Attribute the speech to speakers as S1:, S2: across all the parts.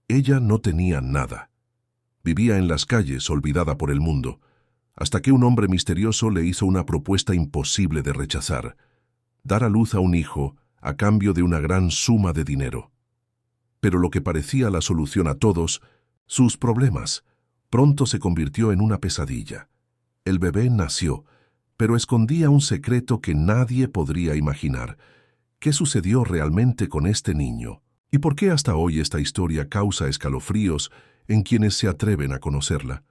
S1: Ella no tenía nada. Vivía en las calles, olvidada por el mundo, hasta que un hombre misterioso le hizo una propuesta imposible de rechazar: dar a luz a un hijo a cambio de una gran suma de dinero. Pero lo que parecía la solución a todos sus problemas pronto se convirtió en una pesadilla. El bebé nació, pero escondía un secreto que nadie podría imaginar. ¿Qué sucedió realmente con este niño? ¿Y por qué hasta hoy esta historia causa escalofríos en quienes se atreven a conocerla?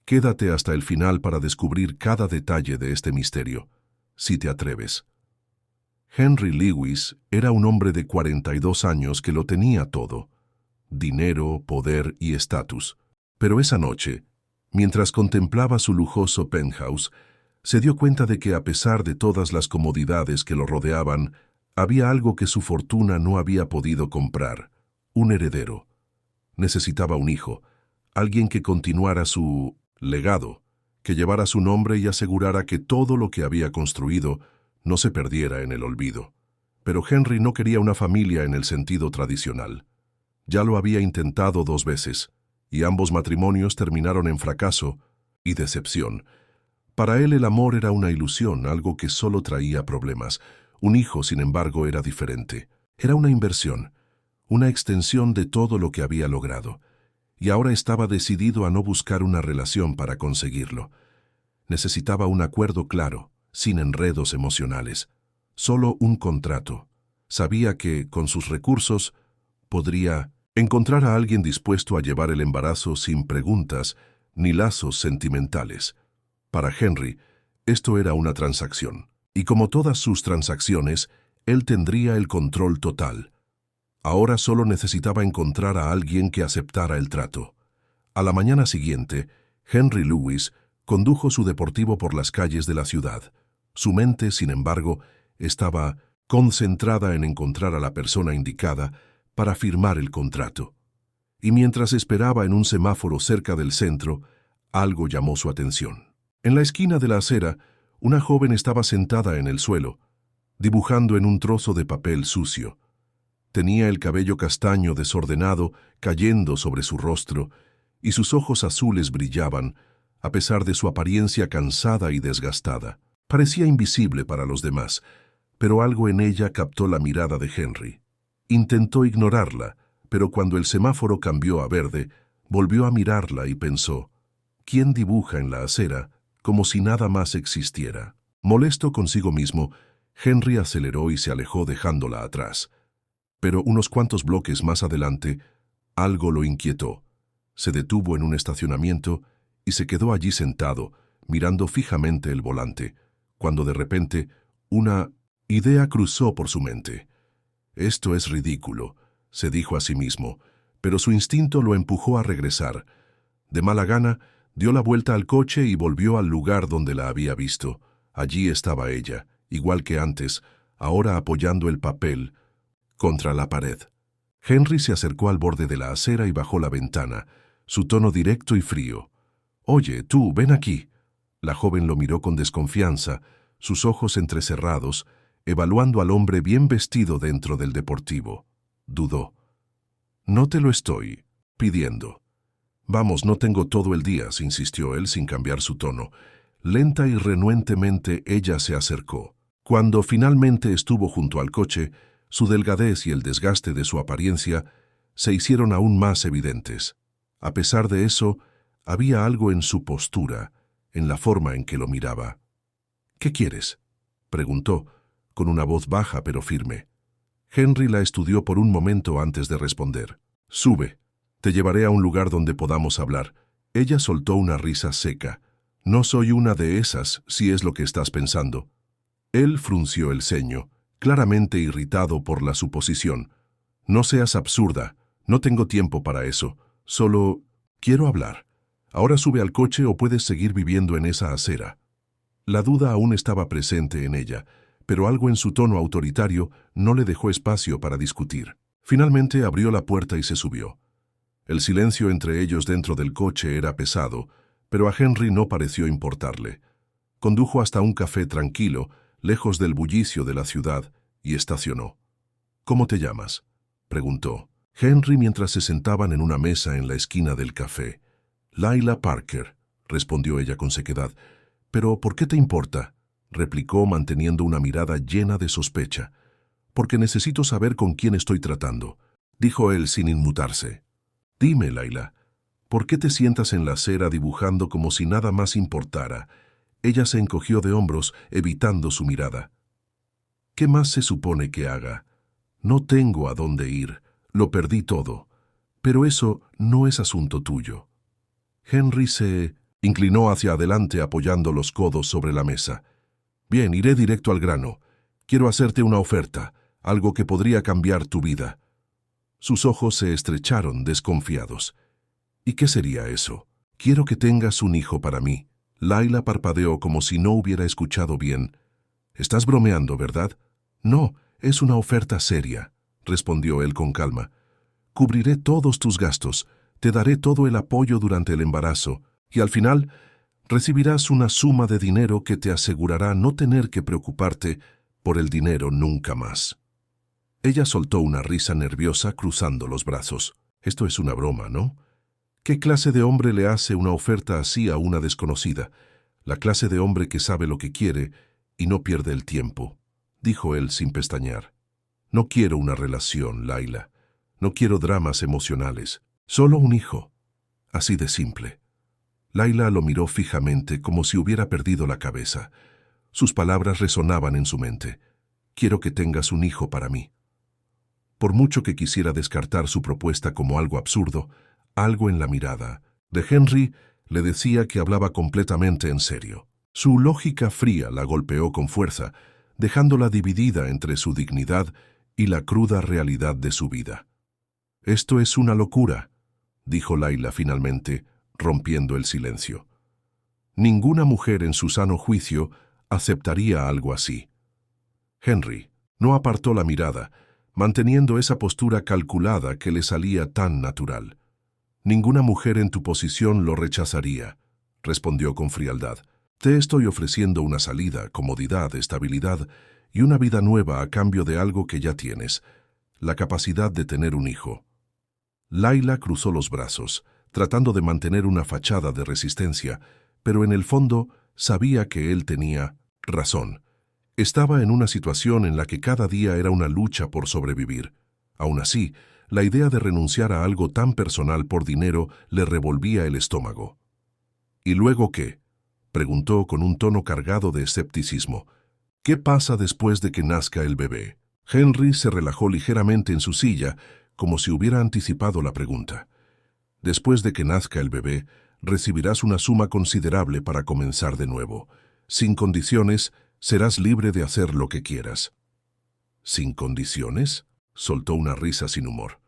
S1: Quédate hasta el final para descubrir cada detalle de este misterio, si te atreves. Henry Lewis era un hombre de 42 años que lo tenía todo: dinero, poder y estatus. Pero esa noche, mientras contemplaba su lujoso penthouse, se dio cuenta de que a pesar de todas las comodidades que lo rodeaban, había algo que su fortuna no había podido comprar: un heredero. Necesitaba un hijo, alguien que continuara su legado, que llevara su nombre y asegurara que todo lo que había construido no se perdiera en el olvido. Pero Henry no quería una familia en el sentido tradicional. Ya lo había intentado 2 veces, y ambos matrimonios terminaron en fracaso y decepción. Para él el amor era una ilusión, algo que solo traía problemas. Un hijo, sin embargo, era diferente. Era una inversión, una extensión de todo lo que había logrado. Y ahora estaba decidido a no buscar una relación para conseguirlo. Necesitaba un acuerdo claro, sin enredos emocionales. Solo un contrato. Sabía que, con sus recursos, podría encontrar a alguien dispuesto a llevar el embarazo sin preguntas ni lazos sentimentales. Para Henry, esto era una transacción. Y como todas sus transacciones, él tendría el control total. Ahora solo necesitaba encontrar a alguien que aceptara el trato. A la mañana siguiente, Henry Lewis condujo su deportivo por las calles de la ciudad. Su mente, sin embargo, estaba concentrada en encontrar a la persona indicada para firmar el contrato. Y mientras esperaba en un semáforo cerca del centro, algo llamó su atención. En la esquina de la acera, una joven estaba sentada en el suelo, dibujando en un trozo de papel sucio. Tenía el cabello castaño desordenado cayendo sobre su rostro, y sus ojos azules brillaban, a pesar de su apariencia cansada y desgastada. Parecía invisible para los demás, pero algo en ella captó la mirada de Henry. Intentó ignorarla, pero cuando el semáforo cambió a verde, volvió a mirarla y pensó: ¿quién dibuja en la acera como si nada más existiera? Molesto consigo mismo, Henry aceleró y se alejó dejándola atrás. Pero unos cuantos bloques más adelante, algo lo inquietó. Se detuvo en un estacionamiento y se quedó allí sentado, mirando fijamente el volante, cuando de repente una idea cruzó por su mente. «Esto es ridículo», se dijo a sí mismo, pero su instinto lo empujó a regresar. De mala gana, dio la vuelta al coche y volvió al lugar donde la había visto. Allí estaba ella, igual que antes, ahora apoyando el papel contra la pared. Henry se acercó al borde de la acera y bajó la ventana, su tono directo y frío. «Oye, tú, ven aquí». La joven lo miró con desconfianza, sus ojos entrecerrados, evaluando al hombre bien vestido dentro del deportivo. Dudó. «No te lo estoy pidiendo». «Vamos, no tengo todo el día», se insistió él sin cambiar su tono. Lenta y renuentemente ella se acercó. Cuando finalmente estuvo junto al coche, su delgadez y el desgaste de su apariencia se hicieron aún más evidentes. A pesar de eso, había algo en su postura, en la forma en que lo miraba. «¿Qué quieres?», preguntó, con una voz baja pero firme. Henry la estudió por un momento antes de responder. «Sube. Te llevaré a un lugar donde podamos hablar». Ella soltó una risa seca. «No soy una de esas, si es lo que estás pensando». Él frunció el ceño, claramente irritado por la suposición. «No seas absurda. No tengo tiempo para eso. Solo quiero hablar. Ahora sube al coche o puedes seguir viviendo en esa acera». La duda aún estaba presente en ella, pero algo en su tono autoritario no le dejó espacio para discutir. Finalmente abrió la puerta y se subió. El silencio entre ellos dentro del coche era pesado, pero a Henry no pareció importarle. Condujo hasta un café tranquilo, lejos del bullicio de la ciudad, y estacionó. «¿Cómo te llamas?», preguntó. Henry mientras se sentaban en una mesa en la esquina del café. Layla Parker, respondió ella con sequedad. «¿Pero por qué te importa?», replicó manteniendo una mirada llena de sospecha. «Porque necesito saber con quién estoy tratando», dijo él sin inmutarse. «Dime, Layla, ¿por qué te sientas en la acera dibujando como si nada más importara?». Ella se encogió de hombros, evitando su mirada. «¿Qué más se supone que haga? No tengo a dónde ir, lo perdí todo. Pero eso no es asunto tuyo». Henry se inclinó hacia adelante apoyando los codos sobre la mesa. «Bien, iré directo al grano. Quiero hacerte una oferta, algo que podría cambiar tu vida». Sus ojos se estrecharon desconfiados. «¿Y qué sería eso?». «Quiero que tengas un hijo para mí». Layla parpadeó como si no hubiera escuchado bien. «Estás bromeando, ¿verdad?». «No, es una oferta seria», respondió él con calma. «Cubriré todos tus gastos, te daré todo el apoyo durante el embarazo, y al final recibirás una suma de dinero que te asegurará no tener que preocuparte por el dinero nunca más». Ella soltó una risa nerviosa cruzando los brazos. «Esto es una broma, ¿no? ¿Qué clase de hombre le hace una oferta así a una desconocida? La clase de hombre que sabe lo que quiere y no pierde el tiempo», dijo él sin pestañear. «No quiero una relación, Layla. No quiero dramas emocionales. Solo un hijo. Así de simple». Layla lo miró fijamente como si hubiera perdido la cabeza. Sus palabras resonaban en su mente. «Quiero que tengas un hijo para mí». Por mucho que quisiera descartar su propuesta como algo absurdo, algo en la mirada de Henry le decía que hablaba completamente en serio. Su lógica fría la golpeó con fuerza, dejándola dividida entre su dignidad y la cruda realidad de su vida. «Esto es una locura», dijo Layla finalmente, rompiendo el silencio. «Ninguna mujer en su sano juicio aceptaría algo así». Henry no apartó la mirada, manteniendo esa postura calculada que le salía tan natural. «Ninguna mujer en tu posición lo rechazaría», respondió con frialdad. «Te estoy ofreciendo una salida, comodidad, estabilidad y una vida nueva a cambio de algo que ya tienes, la capacidad de tener un hijo». Layla cruzó los brazos, tratando de mantener una fachada de resistencia, pero en el fondo sabía que él tenía razón. Estaba en una situación en la que cada día era una lucha por sobrevivir. Aún así, la idea de renunciar a algo tan personal por dinero le revolvía el estómago. «¿Y luego qué?», preguntó con un tono cargado de escepticismo. «¿Qué pasa después de que nazca el bebé?». Henry se relajó ligeramente en su silla, como si hubiera anticipado la pregunta. «Después de que nazca el bebé, recibirás una suma considerable para comenzar de nuevo. Sin condiciones, serás libre de hacer lo que quieras». «¿Sin condiciones?», soltó una risa sin humor.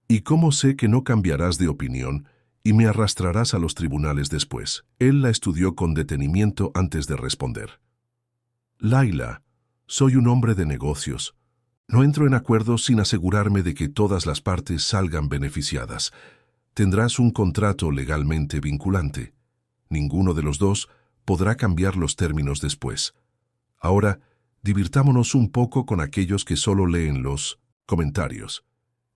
S1: «¿Y cómo sé que no cambiarás de opinión y me arrastrarás a los tribunales después?». Él la estudió con detenimiento antes de responder. «Layla, soy un hombre de negocios. No entro en acuerdos sin asegurarme de que todas las partes salgan beneficiadas. Tendrás un contrato legalmente vinculante. Ninguno de los dos podrá cambiar los términos después. Ahora, divirtámonos un poco con aquellos que solo leen los comentarios.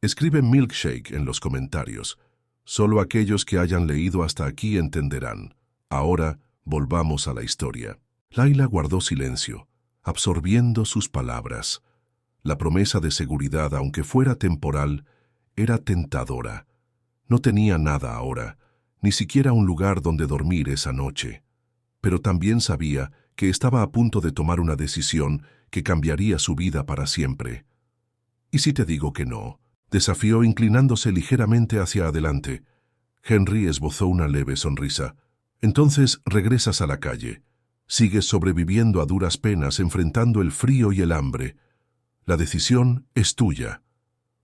S1: Escribe milkshake en los comentarios. Solo aquellos que hayan leído hasta aquí entenderán. Ahora, volvamos a la historia». Layla guardó silencio, absorbiendo sus palabras. La promesa de seguridad, aunque fuera temporal, era tentadora. No tenía nada ahora, ni siquiera un lugar donde dormir esa noche. Pero también sabía que estaba a punto de tomar una decisión que cambiaría su vida para siempre. «¿Y si te digo que no?», desafió inclinándose ligeramente hacia adelante. Henry esbozó una leve sonrisa. «Entonces regresas a la calle. Sigues sobreviviendo a duras penas, enfrentando el frío y el hambre. La decisión es tuya».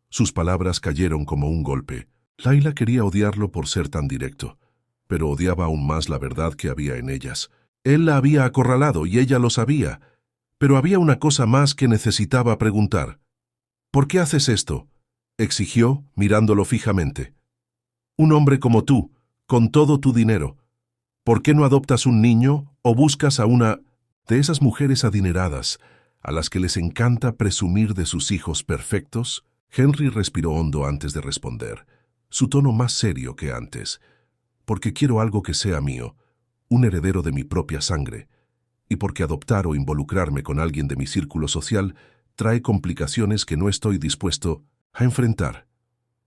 S1: Sus palabras cayeron como un golpe. Layla quería odiarlo por ser tan directo, pero odiaba aún más la verdad que había en ellas. Él la había acorralado y ella lo sabía, pero había una cosa más que necesitaba preguntar. «¿Por qué haces esto?», exigió, mirándolo fijamente. «Un hombre como tú, con todo tu dinero. ¿Por qué no adoptas un niño o buscas a una de esas mujeres adineradas a las que les encanta presumir de sus hijos perfectos?». Henry respiró hondo antes de responder, su tono más serio que antes. Porque quiero algo que sea mío, un heredero de mi propia sangre, y porque adoptar o involucrarme con alguien de mi círculo social trae complicaciones que no estoy dispuesto a enfrentar.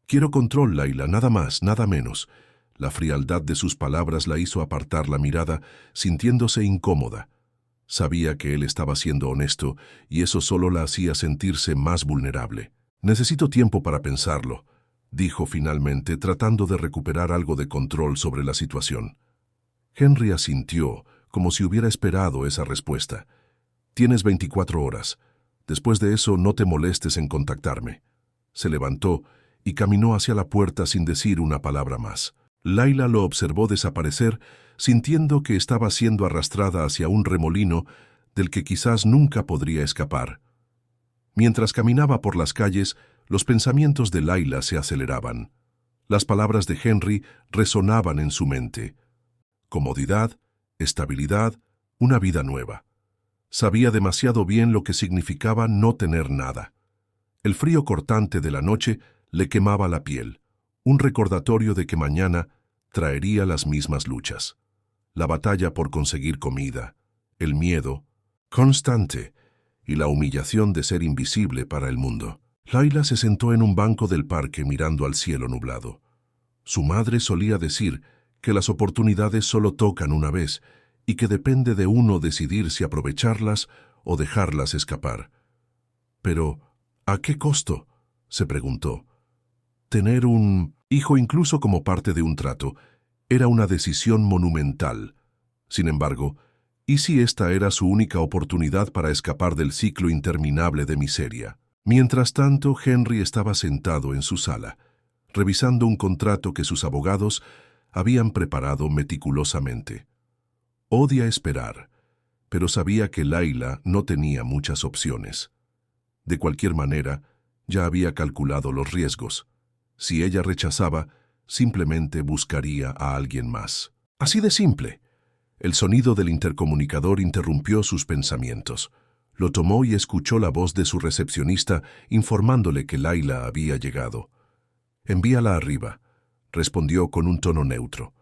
S1: Quiero control, Layla, nada más, nada menos. La frialdad de sus palabras la hizo apartar la mirada, sintiéndose incómoda. Sabía que él estaba siendo honesto, y eso solo la hacía sentirse más vulnerable. Necesito tiempo para pensarlo, dijo finalmente, tratando de recuperar algo de control sobre la situación. Henry asintió, como si hubiera esperado esa respuesta. Tienes 24 horas. Después de eso, no te molestes en contactarme. Se levantó y caminó hacia la puerta sin decir una palabra más. Layla lo observó desaparecer, sintiendo que estaba siendo arrastrada hacia un remolino del que quizás nunca podría escapar. Mientras caminaba por las calles, los pensamientos de Layla se aceleraban. Las palabras de Henry resonaban en su mente. Comodidad, estabilidad, una vida nueva. Sabía demasiado bien lo que significaba no tener nada. El frío cortante de la noche le quemaba la piel, un recordatorio de que mañana traería las mismas luchas. La batalla por conseguir comida, el miedo constante y la humillación de ser invisible para el mundo. Layla se sentó en un banco del parque mirando al cielo nublado. Su madre solía decir que las oportunidades solo tocan una vez y que depende de uno decidir si aprovecharlas o dejarlas escapar. Pero, ¿a qué costo?, se preguntó. Tener un hijo, incluso como parte de un trato, era una decisión monumental. Sin embargo, ¿y si esta era su única oportunidad para escapar del ciclo interminable de miseria? Mientras tanto, Henry estaba sentado en su sala, revisando un contrato que sus abogados habían preparado meticulosamente. Odia esperar, pero sabía que Layla no tenía muchas opciones. De cualquier manera, ya había calculado los riesgos. Si ella rechazaba, simplemente buscaría a alguien más. Así de simple. El sonido del intercomunicador interrumpió sus pensamientos. Lo tomó y escuchó la voz de su recepcionista informándole que Layla había llegado. «Envíala arriba», respondió con un tono neutro.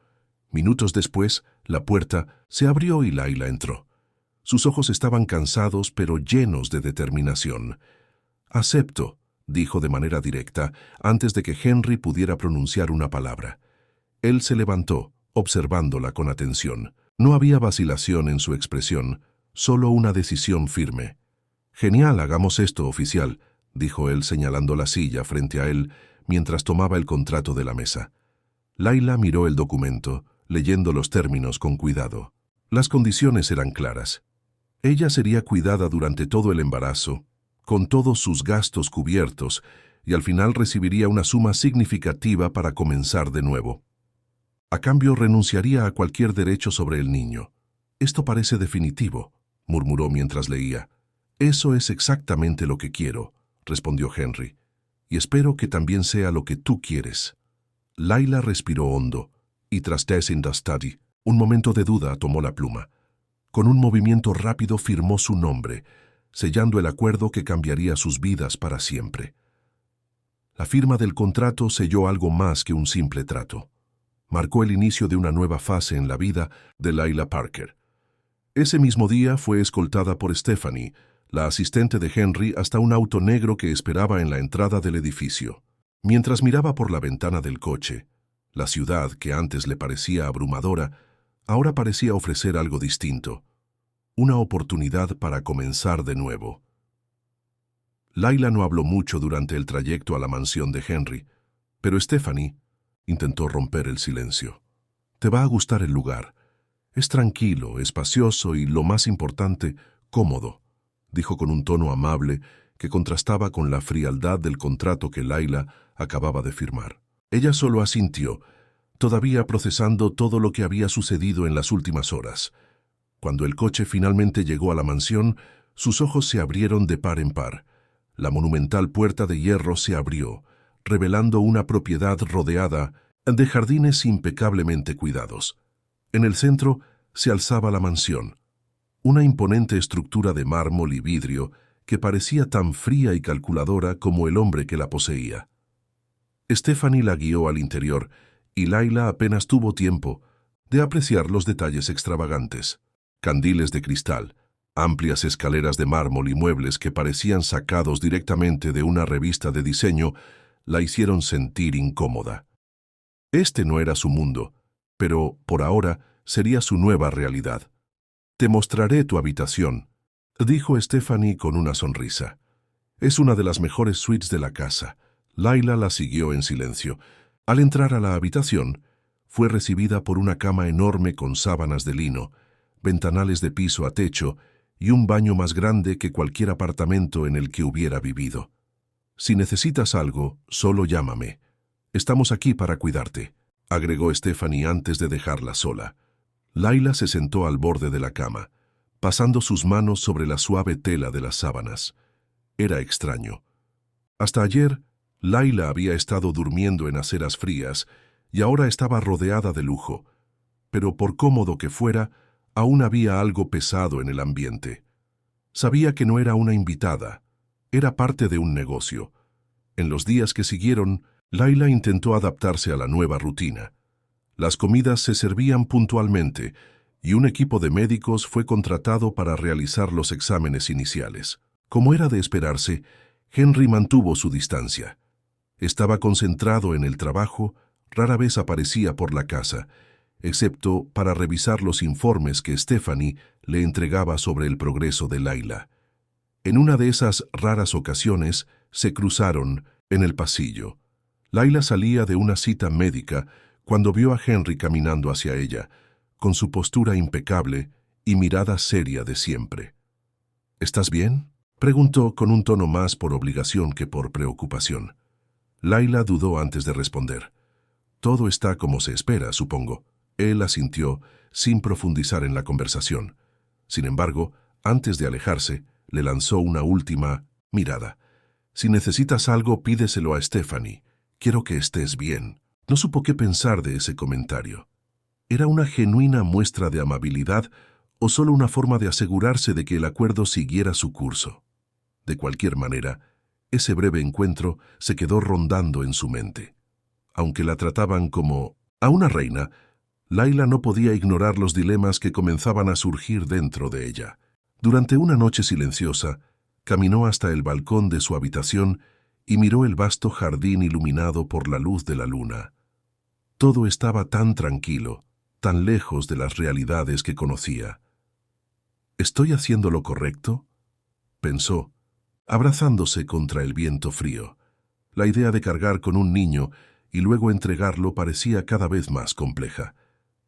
S1: Minutos después, la puerta se abrió y Layla entró. Sus ojos estaban cansados pero llenos de determinación. «Acepto», dijo de manera directa, antes de que Henry pudiera pronunciar una palabra. Él se levantó, observándola con atención. No había vacilación en su expresión, solo una decisión firme. «Genial, hagamos esto, oficial», dijo él señalando la silla frente a él mientras tomaba el contrato de la mesa. Layla miró el documento, leyendo los términos con cuidado. Las condiciones eran claras. Ella sería cuidada durante todo el embarazo, con todos sus gastos cubiertos, y al final recibiría una suma significativa para comenzar de nuevo. A cambio, renunciaría a cualquier derecho sobre el niño. «Esto parece definitivo», murmuró mientras leía. «Eso es exactamente lo que quiero», respondió Henry. «Y espero que también sea lo que tú quieres». Layla respiró hondo, y tras Death in the Study, un momento de duda, tomó la pluma. Con un movimiento rápido firmó su nombre, sellando el acuerdo que cambiaría sus vidas para siempre. La firma del contrato selló algo más que un simple trato. Marcó el inicio de una nueva fase en la vida de Layla Parker. Ese mismo día fue escoltada por Stephanie, la asistente de Henry, hasta un auto negro que esperaba en la entrada del edificio. Mientras miraba por la ventana del coche, la ciudad, que antes le parecía abrumadora, ahora parecía ofrecer algo distinto. Una oportunidad para comenzar de nuevo. Layla no habló mucho durante el trayecto a la mansión de Henry, pero Stephanie intentó romper el silencio. «Te va a gustar el lugar. Es tranquilo, espacioso y, lo más importante, cómodo», dijo con un tono amable que contrastaba con la frialdad del contrato que Layla acababa de firmar. Ella solo asintió, todavía procesando todo lo que había sucedido en las últimas horas. Cuando el coche finalmente llegó a la mansión, sus ojos se abrieron de par en par. La monumental puerta de hierro se abrió, revelando una propiedad rodeada de jardines impecablemente cuidados. En el centro se alzaba la mansión, una imponente estructura de mármol y vidrio que parecía tan fría y calculadora como el hombre que la poseía. Stephanie la guió al interior, y Layla apenas tuvo tiempo de apreciar los detalles extravagantes. Candiles de cristal, amplias escaleras de mármol y muebles que parecían sacados directamente de una revista de diseño la hicieron sentir incómoda. Este no era su mundo, pero, por ahora, sería su nueva realidad. «Te mostraré tu habitación», dijo Stephanie con una sonrisa. «Es una de las mejores suites de la casa». Layla la siguió en silencio. Al entrar a la habitación, fue recibida por una cama enorme con sábanas de lino, ventanales de piso a techo y un baño más grande que cualquier apartamento en el que hubiera vivido. «Si necesitas algo, solo llámame. Estamos aquí para cuidarte», agregó Stephanie antes de dejarla sola. Layla se sentó al borde de la cama, pasando sus manos sobre la suave tela de las sábanas. Era extraño. Hasta ayer, Layla había estado durmiendo en aceras frías y ahora estaba rodeada de lujo, pero por cómodo que fuera, aún había algo pesado en el ambiente. Sabía que no era una invitada, era parte de un negocio. En los días que siguieron, Layla intentó adaptarse a la nueva rutina. Las comidas se servían puntualmente y un equipo de médicos fue contratado para realizar los exámenes iniciales. Como era de esperarse, Henry mantuvo su distancia. Estaba concentrado en el trabajo, rara vez aparecía por la casa, excepto para revisar los informes que Stephanie le entregaba sobre el progreso de Layla. En una de esas raras ocasiones, se cruzaron en el pasillo. Layla salía de una cita médica cuando vio a Henry caminando hacia ella, con su postura impecable y mirada seria de siempre. «¿Estás bien?», preguntó con un tono más por obligación que por preocupación. Layla dudó antes de responder. «Todo está como se espera, supongo». Él asintió, sin profundizar en la conversación. Sin embargo, antes de alejarse, le lanzó una última mirada. «Si necesitas algo, pídeselo a Stephanie. Quiero que estés bien». No supo qué pensar de ese comentario. ¿Era una genuina muestra de amabilidad o solo una forma de asegurarse de que el acuerdo siguiera su curso? De cualquier manera, ese breve encuentro se quedó rondando en su mente. Aunque la trataban como a una reina, Layla no podía ignorar los dilemas que comenzaban a surgir dentro de ella. Durante una noche silenciosa, caminó hasta el balcón de su habitación y miró el vasto jardín iluminado por la luz de la luna. Todo estaba tan tranquilo, tan lejos de las realidades que conocía. «¿Estoy haciendo lo correcto?», pensó, abrazándose contra el viento frío. La idea de cargar con un niño y luego entregarlo parecía cada vez más compleja.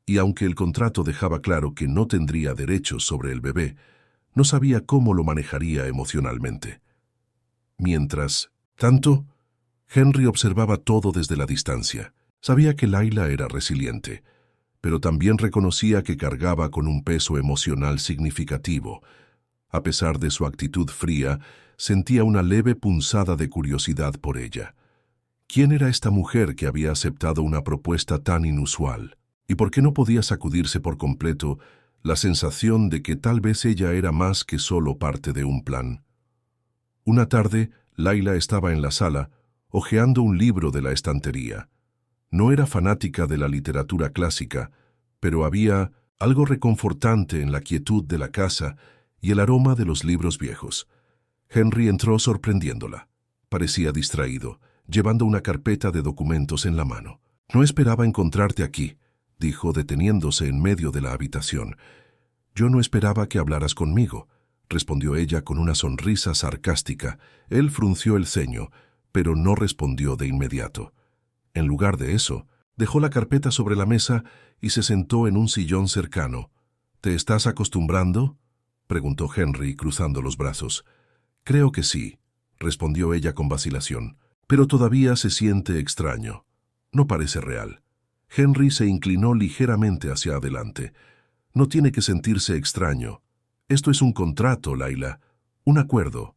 S1: Y aunque el contrato dejaba claro que no tendría derechos sobre el bebé, no sabía cómo lo manejaría emocionalmente. Mientras tanto, Henry observaba todo desde la distancia. Sabía que Layla era resiliente, pero también reconocía que cargaba con un peso emocional significativo. A pesar de su actitud fría, sentía una leve punzada de curiosidad por ella. ¿Quién era esta mujer que había aceptado una propuesta tan inusual? ¿Y por qué no podía sacudirse por completo la sensación de que tal vez ella era más que solo parte de un plan? Una tarde, Layla estaba en la sala, hojeando un libro de la estantería. No era fanática de la literatura clásica, pero había algo reconfortante en la quietud de la casa y el aroma de los libros viejos. Henry entró sorprendiéndola. Parecía distraído, llevando una carpeta de documentos en la mano. «No esperaba encontrarte aquí», dijo deteniéndose en medio de la habitación. «Yo no esperaba que hablaras conmigo», respondió ella con una sonrisa sarcástica. Él frunció el ceño, pero no respondió de inmediato. En lugar de eso, dejó la carpeta sobre la mesa y se sentó en un sillón cercano. «¿Te estás acostumbrando?», preguntó Henry, cruzando los brazos. «Creo que sí», respondió ella con vacilación, «pero todavía se siente extraño. No parece real». Henry se inclinó ligeramente hacia adelante. «No tiene que sentirse extraño. Esto es un contrato, Layla, un acuerdo.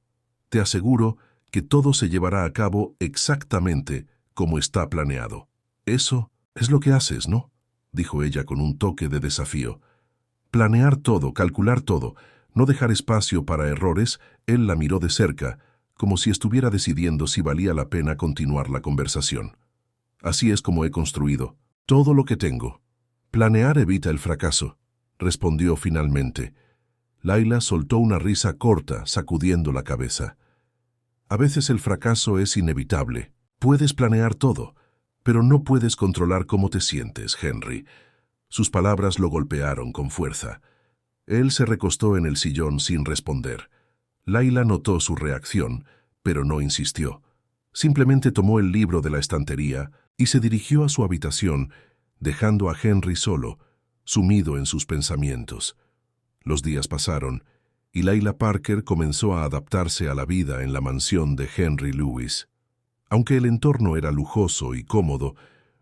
S1: Te aseguro que todo se llevará a cabo exactamente como está planeado». «Eso es lo que haces, ¿no?», dijo ella con un toque de desafío. «Planear todo, calcular todo. no dejar espacio para errores, él la miró de cerca, como si estuviera decidiendo si valía la pena continuar la conversación. Así es como he construido todo lo que tengo. Planear evita el fracaso, respondió finalmente. Layla soltó una risa corta, sacudiendo la cabeza. A veces el fracaso es inevitable. Puedes planear todo, pero no puedes controlar cómo te sientes, Henry. Sus palabras lo golpearon con fuerza. Él se recostó en el sillón sin responder. Layla notó su reacción, pero no insistió. Simplemente tomó el libro de la estantería y se dirigió a su habitación, dejando a Henry solo, sumido en sus pensamientos. Los días pasaron, y Layla Parker comenzó a adaptarse a la vida en la mansión de Henry Lewis. Aunque el entorno era lujoso y cómodo,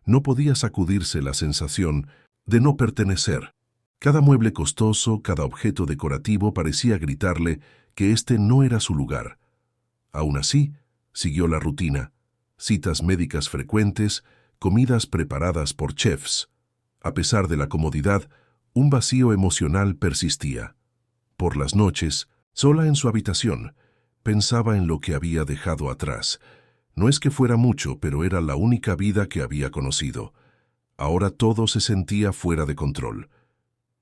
S1: no podía sacudirse la sensación de no pertenecer. Cada mueble costoso, cada objeto decorativo parecía gritarle que este no era su lugar. Aún así, siguió la rutina: citas médicas frecuentes, comidas preparadas por chefs. A pesar de la comodidad, un vacío emocional persistía. Por las noches, sola en su habitación, pensaba en lo que había dejado atrás. No es que fuera mucho, pero era la única vida que había conocido. Ahora todo se sentía fuera de control.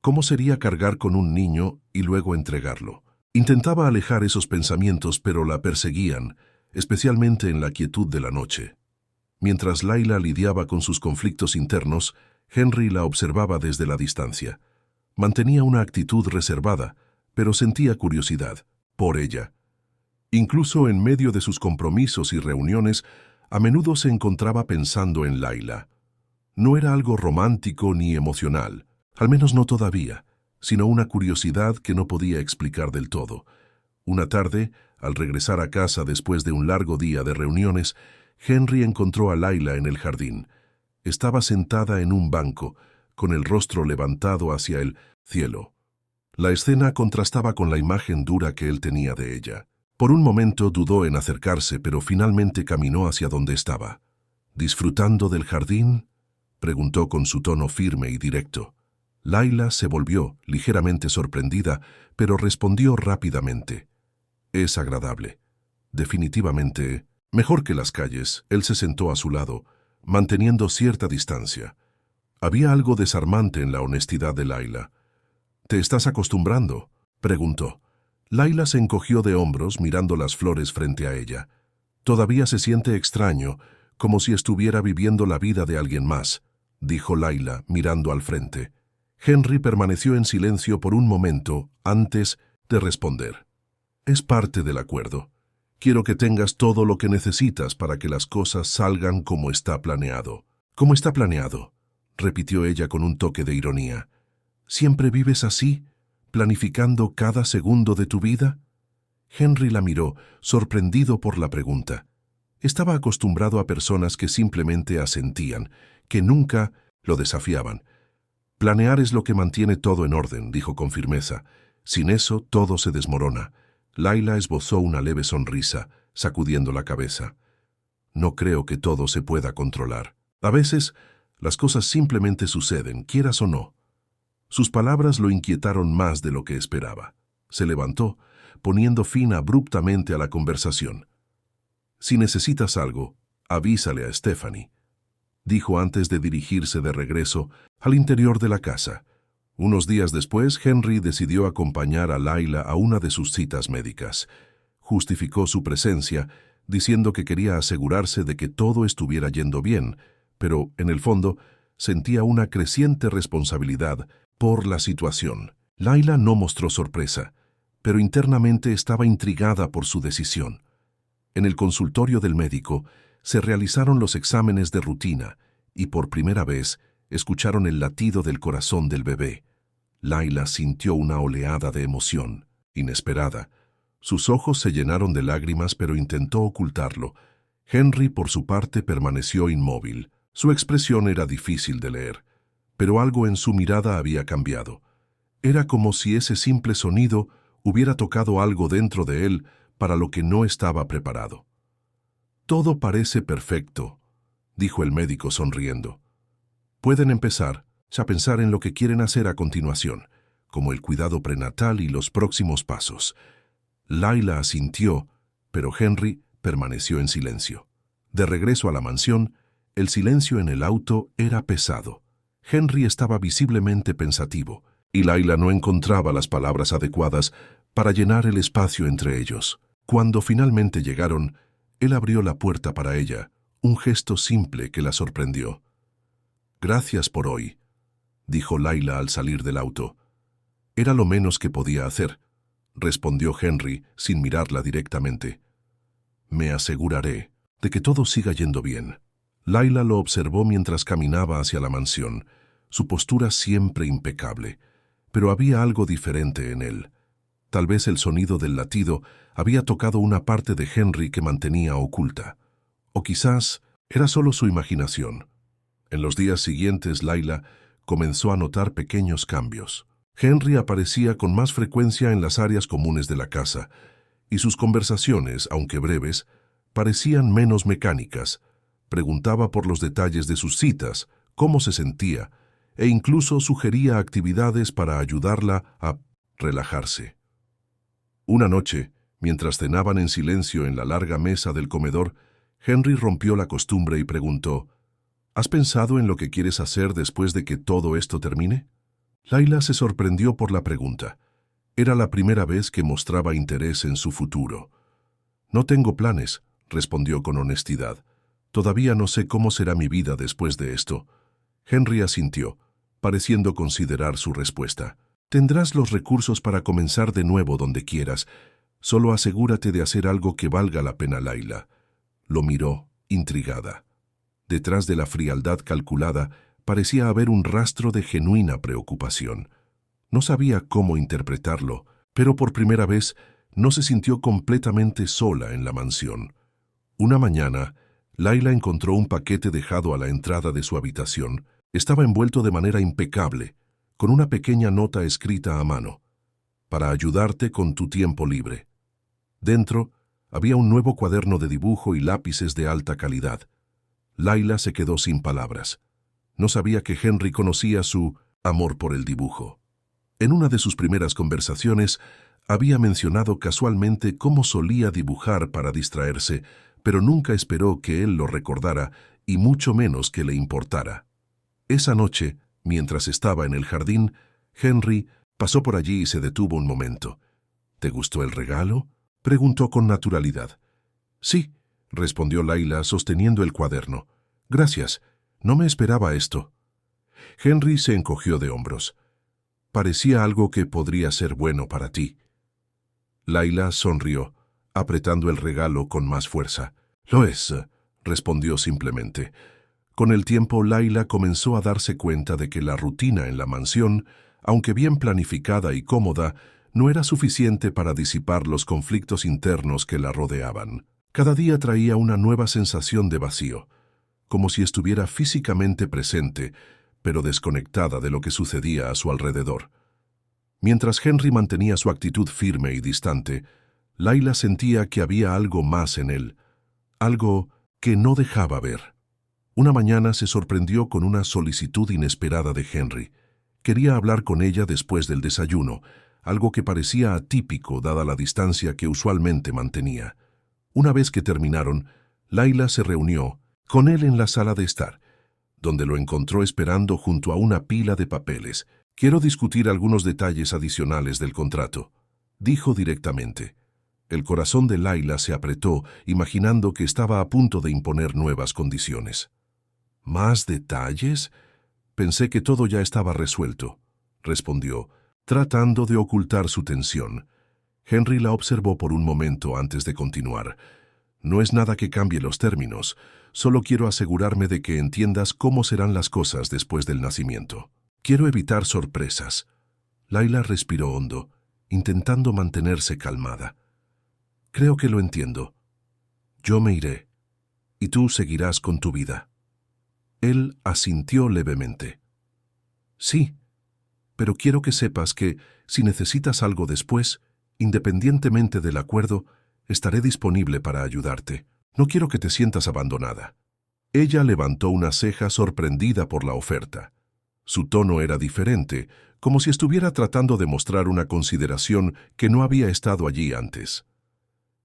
S1: ¿Cómo sería cargar con un niño y luego entregarlo? Intentaba alejar esos pensamientos, pero la perseguían, especialmente en la quietud de la noche. Mientras Layla lidiaba con sus conflictos internos, Henry la observaba desde la distancia. Mantenía una actitud reservada, pero sentía curiosidad por ella. Incluso en medio de sus compromisos y reuniones, a menudo se encontraba pensando en Layla. No era algo romántico ni emocional, al menos no todavía, sino una curiosidad que no podía explicar del todo. Una tarde, al regresar a casa después de un largo día de reuniones, Henry encontró a Layla en el jardín. Estaba sentada en un banco, con el rostro levantado hacia el cielo. La escena contrastaba con la imagen dura que él tenía de ella. Por un momento dudó en acercarse, pero finalmente caminó hacia donde estaba. ¿Disfrutando del jardín?, preguntó con su tono firme y directo. Layla se volvió, ligeramente sorprendida, pero respondió rápidamente. Es agradable. Definitivamente, mejor que las calles. Él se sentó a su lado, manteniendo cierta distancia. Había algo desarmante en la honestidad de Layla. ¿Te estás acostumbrando?, preguntó. Layla se encogió de hombros mirando las flores frente a ella. Todavía se siente extraño, como si estuviera viviendo la vida de alguien más, dijo Layla, mirando al frente. Henry permaneció en silencio por un momento antes de responder. Es parte del acuerdo. Quiero que tengas todo lo que necesitas para que las cosas salgan como está planeado. ¿Cómo está planeado?, repitió ella con un toque de ironía. ¿Siempre vives así, planificando cada segundo de tu vida? Henry la miró, sorprendido por la pregunta. Estaba acostumbrado a personas que simplemente asentían, que nunca lo desafiaban. Planear es lo que mantiene todo en orden, dijo con firmeza. Sin eso, todo se desmorona. Layla esbozó una leve sonrisa, sacudiendo la cabeza. No creo que todo se pueda controlar. A veces, las cosas simplemente suceden, quieras o no. Sus palabras lo inquietaron más de lo que esperaba. Se levantó, poniendo fin abruptamente a la conversación. Si necesitas algo, avísale a Stephanie, dijo antes de dirigirse de regreso al interior de la casa. Unos días después, Henry decidió acompañar a Layla a una de sus citas médicas. Justificó su presencia, diciendo que quería asegurarse de que todo estuviera yendo bien, pero, en el fondo, sentía una creciente responsabilidad por la situación. Layla no mostró sorpresa, pero internamente estaba intrigada por su decisión. En el consultorio del médico se realizaron los exámenes de rutina y por primera vez escucharon el latido del corazón del bebé. Layla sintió una oleada de emoción, inesperada. Sus ojos se llenaron de lágrimas, pero intentó ocultarlo. Henry, por su parte, permaneció inmóvil. Su expresión era difícil de leer, pero algo en su mirada había cambiado. Era como si ese simple sonido hubiera tocado algo dentro de él para lo que no estaba preparado. Todo parece perfecto, dijo el médico sonriendo. Pueden empezar a pensar en lo que quieren hacer a continuación. como el cuidado prenatal y los próximos pasos. Layla asintió, pero Henry permaneció en silencio. De regreso a la mansión, el silencio en el auto era pesado. Henry estaba visiblemente pensativo, y Layla no encontraba las palabras adecuadas para llenar el espacio entre ellos. Cuando finalmente llegaron, él abrió la puerta para ella, un gesto simple que la sorprendió. «Gracias por hoy», dijo Layla al salir del auto. «Era lo menos que podía hacer», respondió Henry sin mirarla directamente. «Me aseguraré de que todo siga yendo bien». Layla lo observó mientras caminaba hacia la mansión, su postura siempre impecable, pero había algo diferente en él. Tal vez el sonido del latido había tocado una parte de Henry que mantenía oculta. O quizás era solo su imaginación. En los días siguientes, Layla comenzó a notar pequeños cambios. Henry aparecía con más frecuencia en las áreas comunes de la casa, y sus conversaciones, aunque breves, parecían menos mecánicas. Preguntaba por los detalles de sus citas, cómo se sentía, e incluso sugería actividades para ayudarla a relajarse. Una noche, mientras cenaban en silencio en la larga mesa del comedor, Henry rompió la costumbre y preguntó: «¿Has pensado en lo que quieres hacer después de que todo esto termine?» Layla se sorprendió por la pregunta. Era la primera vez que mostraba interés en su futuro. «No tengo planes», respondió con honestidad. «Todavía no sé cómo será mi vida después de esto». Henry asintió, pareciendo considerar su respuesta. «Tendrás los recursos para comenzar de nuevo donde quieras. Solo asegúrate de hacer algo que valga la pena». Layla lo miró, intrigada. Detrás de la frialdad calculada parecía haber un rastro de genuina preocupación. No sabía cómo interpretarlo, pero por primera vez no se sintió completamente sola en la mansión. Una mañana, Layla encontró un paquete dejado a la entrada de su habitación. Estaba envuelto de manera impecable, con una pequeña nota escrita a mano: «Para ayudarte con tu tiempo libre». Dentro había un nuevo cuaderno de dibujo y lápices de alta calidad. Layla se quedó sin palabras. No sabía que Henry conocía su amor por el dibujo. En una de sus primeras conversaciones, había mencionado casualmente cómo solía dibujar para distraerse, pero nunca esperó que él lo recordara y mucho menos que le importara. Esa noche, mientras estaba en el jardín, Henry pasó por allí y se detuvo un momento. «¿Te gustó el regalo?», preguntó con naturalidad. «Sí», respondió Layla sosteniendo el cuaderno. «Gracias, no me esperaba esto». Henry se encogió de hombros. «Parecía algo que podría ser bueno para ti». Layla sonrió, apretando el regalo con más fuerza. «Lo es», respondió simplemente. Con el tiempo, Layla comenzó a darse cuenta de que la rutina en la mansión, aunque bien planificada y cómoda, no era suficiente para disipar los conflictos internos que la rodeaban. Cada día traía una nueva sensación de vacío, como si estuviera físicamente presente, pero desconectada de lo que sucedía a su alrededor. Mientras Henry mantenía su actitud firme y distante, Layla sentía que había algo más en él, algo que no dejaba ver. Una mañana se sorprendió con una solicitud inesperada de Henry. Quería hablar con ella después del desayuno, algo que parecía atípico dada la distancia que usualmente mantenía. Una vez que terminaron, Layla se reunió con él en la sala de estar, donde lo encontró esperando junto a una pila de papeles. «Quiero discutir algunos detalles adicionales del contrato», dijo directamente. El corazón de Layla se apretó, imaginando que estaba a punto de imponer nuevas condiciones. «¿Más detalles? Pensé que todo ya estaba resuelto», respondió, tratando de ocultar su tensión. Henry la observó por un momento antes de continuar. «No es nada que cambie los términos, solo quiero asegurarme de que entiendas cómo serán las cosas después del nacimiento. Quiero evitar sorpresas». Layla respiró hondo, intentando mantenerse calmada. «Creo que lo entiendo. Yo me iré, y tú seguirás con tu vida». Él asintió levemente. «Sí, pero quiero que sepas que, si necesitas algo después, independientemente del acuerdo, estaré disponible para ayudarte. No quiero que te sientas abandonada». Ella levantó una ceja sorprendida por la oferta. Su tono era diferente, como si estuviera tratando de mostrar una consideración que no había estado allí antes.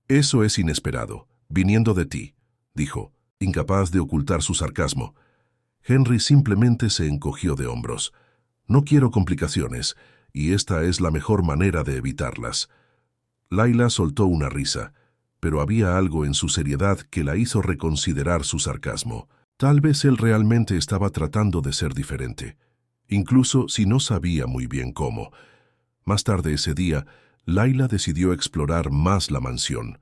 S1: «Eso es inesperado, viniendo de ti», dijo, incapaz de ocultar su sarcasmo. Henry simplemente se encogió de hombros. «No quiero complicaciones, y esta es la mejor manera de evitarlas». Layla soltó una risa, pero había algo en su seriedad que la hizo reconsiderar su sarcasmo. Tal vez él realmente estaba tratando de ser diferente, incluso si no sabía muy bien cómo. Más tarde ese día, Layla decidió explorar más la mansión.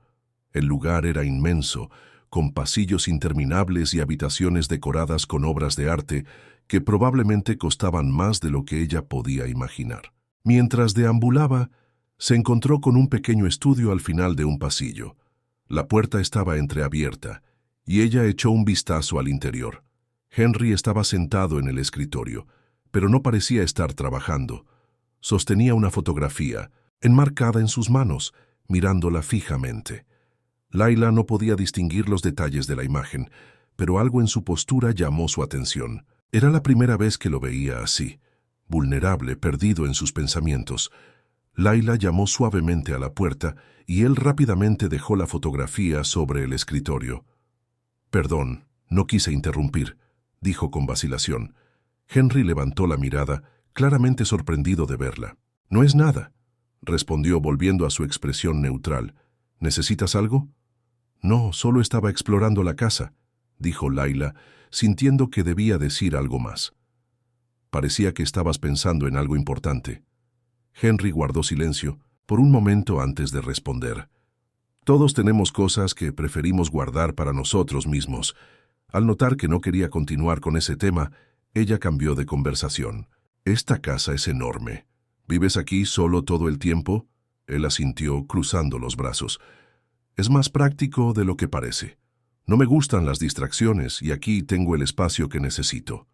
S1: El lugar era inmenso, con pasillos interminables y habitaciones decoradas con obras de arte que probablemente costaban más de lo que ella podía imaginar. Mientras deambulaba, se encontró con un pequeño estudio al final de un pasillo. La puerta estaba entreabierta, y ella echó un vistazo al interior. Henry estaba sentado en el escritorio, pero no parecía estar trabajando. Sostenía una fotografía, enmarcada en sus manos, mirándola fijamente. Layla no podía distinguir los detalles de la imagen, pero algo en su postura llamó su atención. Era la primera vez que lo veía así, vulnerable, perdido en sus pensamientos. Layla llamó suavemente a la puerta y él rápidamente dejó la fotografía sobre el escritorio. «Perdón, no quise interrumpir», dijo con vacilación. Henry levantó la mirada, claramente sorprendido de verla. «No es nada», respondió volviendo a su expresión neutral. «¿Necesitas algo?» «No, solo estaba explorando la casa», dijo Layla, sintiendo que debía decir algo más. «Parecía que estabas pensando en algo importante». Henry guardó silencio por un momento antes de responder. «Todos tenemos cosas que preferimos guardar para nosotros mismos». Al notar que no quería continuar con ese tema, ella cambió de conversación. «Esta casa es enorme. ¿Vives aquí solo todo el tiempo?» Él asintió, cruzando los brazos. «Es más práctico de lo que parece. No me gustan las distracciones y aquí tengo el espacio que necesito».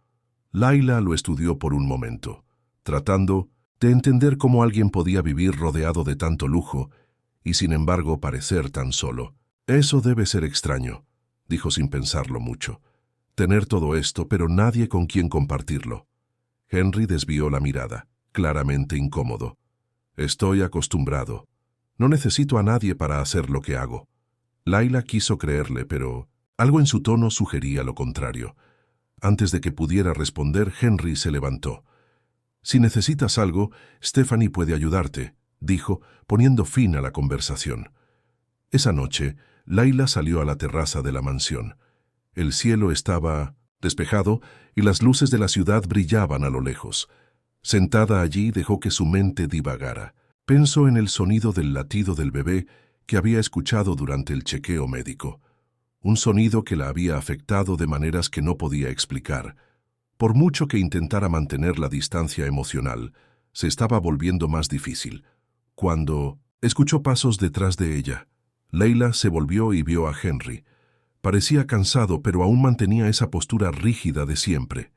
S1: Layla lo estudió por un momento, tratando de entender cómo alguien podía vivir rodeado de tanto lujo y sin embargo parecer tan solo. «Eso debe ser extraño», dijo sin pensarlo mucho. «Tener todo esto, pero nadie con quien compartirlo». Henry desvió la mirada, claramente incómodo. «Estoy acostumbrado. No necesito a nadie para hacer lo que hago». Layla quiso creerle, pero algo en su tono sugería lo contrario. Antes de que pudiera responder, Henry se levantó. «Si necesitas algo, Stephanie puede ayudarte», dijo, poniendo fin a la conversación. Esa noche, Layla salió a la terraza de la mansión. El cielo estaba despejado y las luces de la ciudad brillaban a lo lejos. Sentada allí, dejó que su mente divagara. Pensó en el sonido del latido del bebé que había escuchado durante el chequeo médico. Un sonido que la había afectado de maneras que no podía explicar. Por mucho que intentara mantener la distancia emocional, se estaba volviendo más difícil. Cuando escuchó pasos detrás de ella, Layla se volvió y vio a Henry. Parecía cansado, pero aún mantenía esa postura rígida de siempre.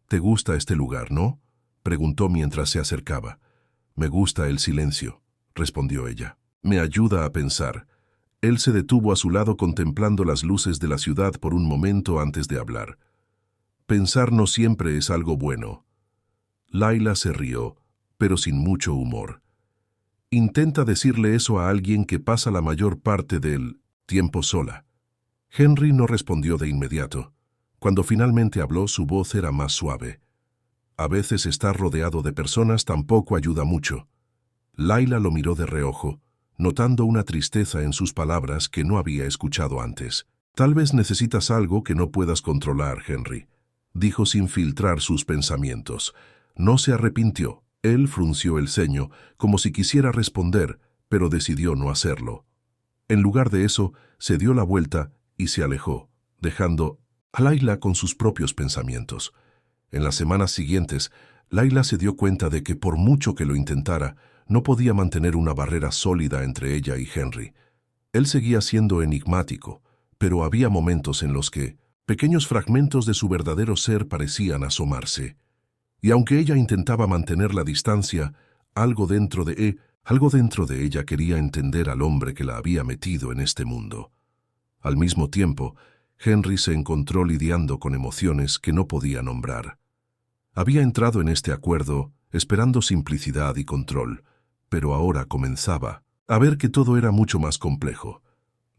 S1: «¿Te gusta este lugar, no?», preguntó mientras se acercaba. «Me gusta el silencio», respondió ella. «Me ayuda a pensar». Él se detuvo a su lado contemplando las luces de la ciudad por un momento antes de hablar. «Pensar no siempre es algo bueno». Layla se rió, pero sin mucho humor. «Intenta decirle eso a alguien que pasa la mayor parte del tiempo sola». Henry no respondió de inmediato. Cuando finalmente habló, su voz era más suave. «A veces estar rodeado de personas tampoco ayuda mucho». Layla lo miró de reojo, notando una tristeza en sus palabras que no había escuchado antes. «Tal vez necesitas algo que no puedas controlar, Henry», dijo sin filtrar sus pensamientos. No se arrepintió. Él frunció el ceño, como si quisiera responder, pero decidió no hacerlo. En lugar de eso, se dio la vuelta y se alejó, dejando a Layla con sus propios pensamientos. En las semanas siguientes, Layla se dio cuenta de que por mucho que lo intentara, no podía mantener una barrera sólida entre ella y Henry. Él seguía siendo enigmático, pero había momentos en los que pequeños fragmentos de su verdadero ser parecían asomarse. Y aunque ella intentaba mantener la distancia, algo dentro de ella quería entender al hombre que la había metido en este mundo. Al mismo tiempo, Henry se encontró lidiando con emociones que no podía nombrar. Había entrado en este acuerdo esperando simplicidad y control, pero ahora comenzaba a ver que todo era mucho más complejo.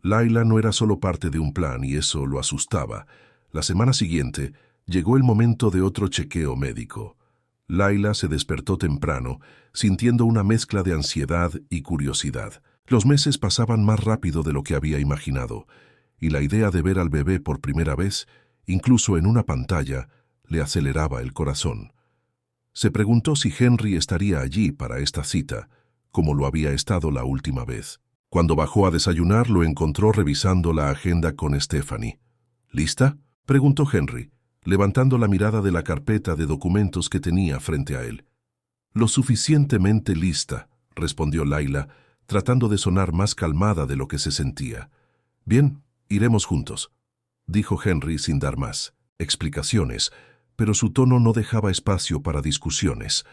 S1: Layla no era solo parte de un plan y eso lo asustaba. La semana siguiente llegó el momento de otro chequeo médico. Layla se despertó temprano, sintiendo una mezcla de ansiedad y curiosidad. Los meses pasaban más rápido de lo que había imaginado, y la idea de ver al bebé por primera vez, incluso en una pantalla, le aceleraba el corazón. Se preguntó si Henry estaría allí para esta cita, como lo había estado la última vez. Cuando bajó a desayunar, lo encontró revisando la agenda con Stephanie. ¿Lista?, preguntó Henry, levantando la mirada de la carpeta de documentos que tenía frente a él. Lo suficientemente lista, respondió Layla, tratando de sonar más calmada de lo que se sentía. Bien, iremos juntos, dijo Henry sin dar más explicaciones, pero su tono no dejaba espacio para discusiones.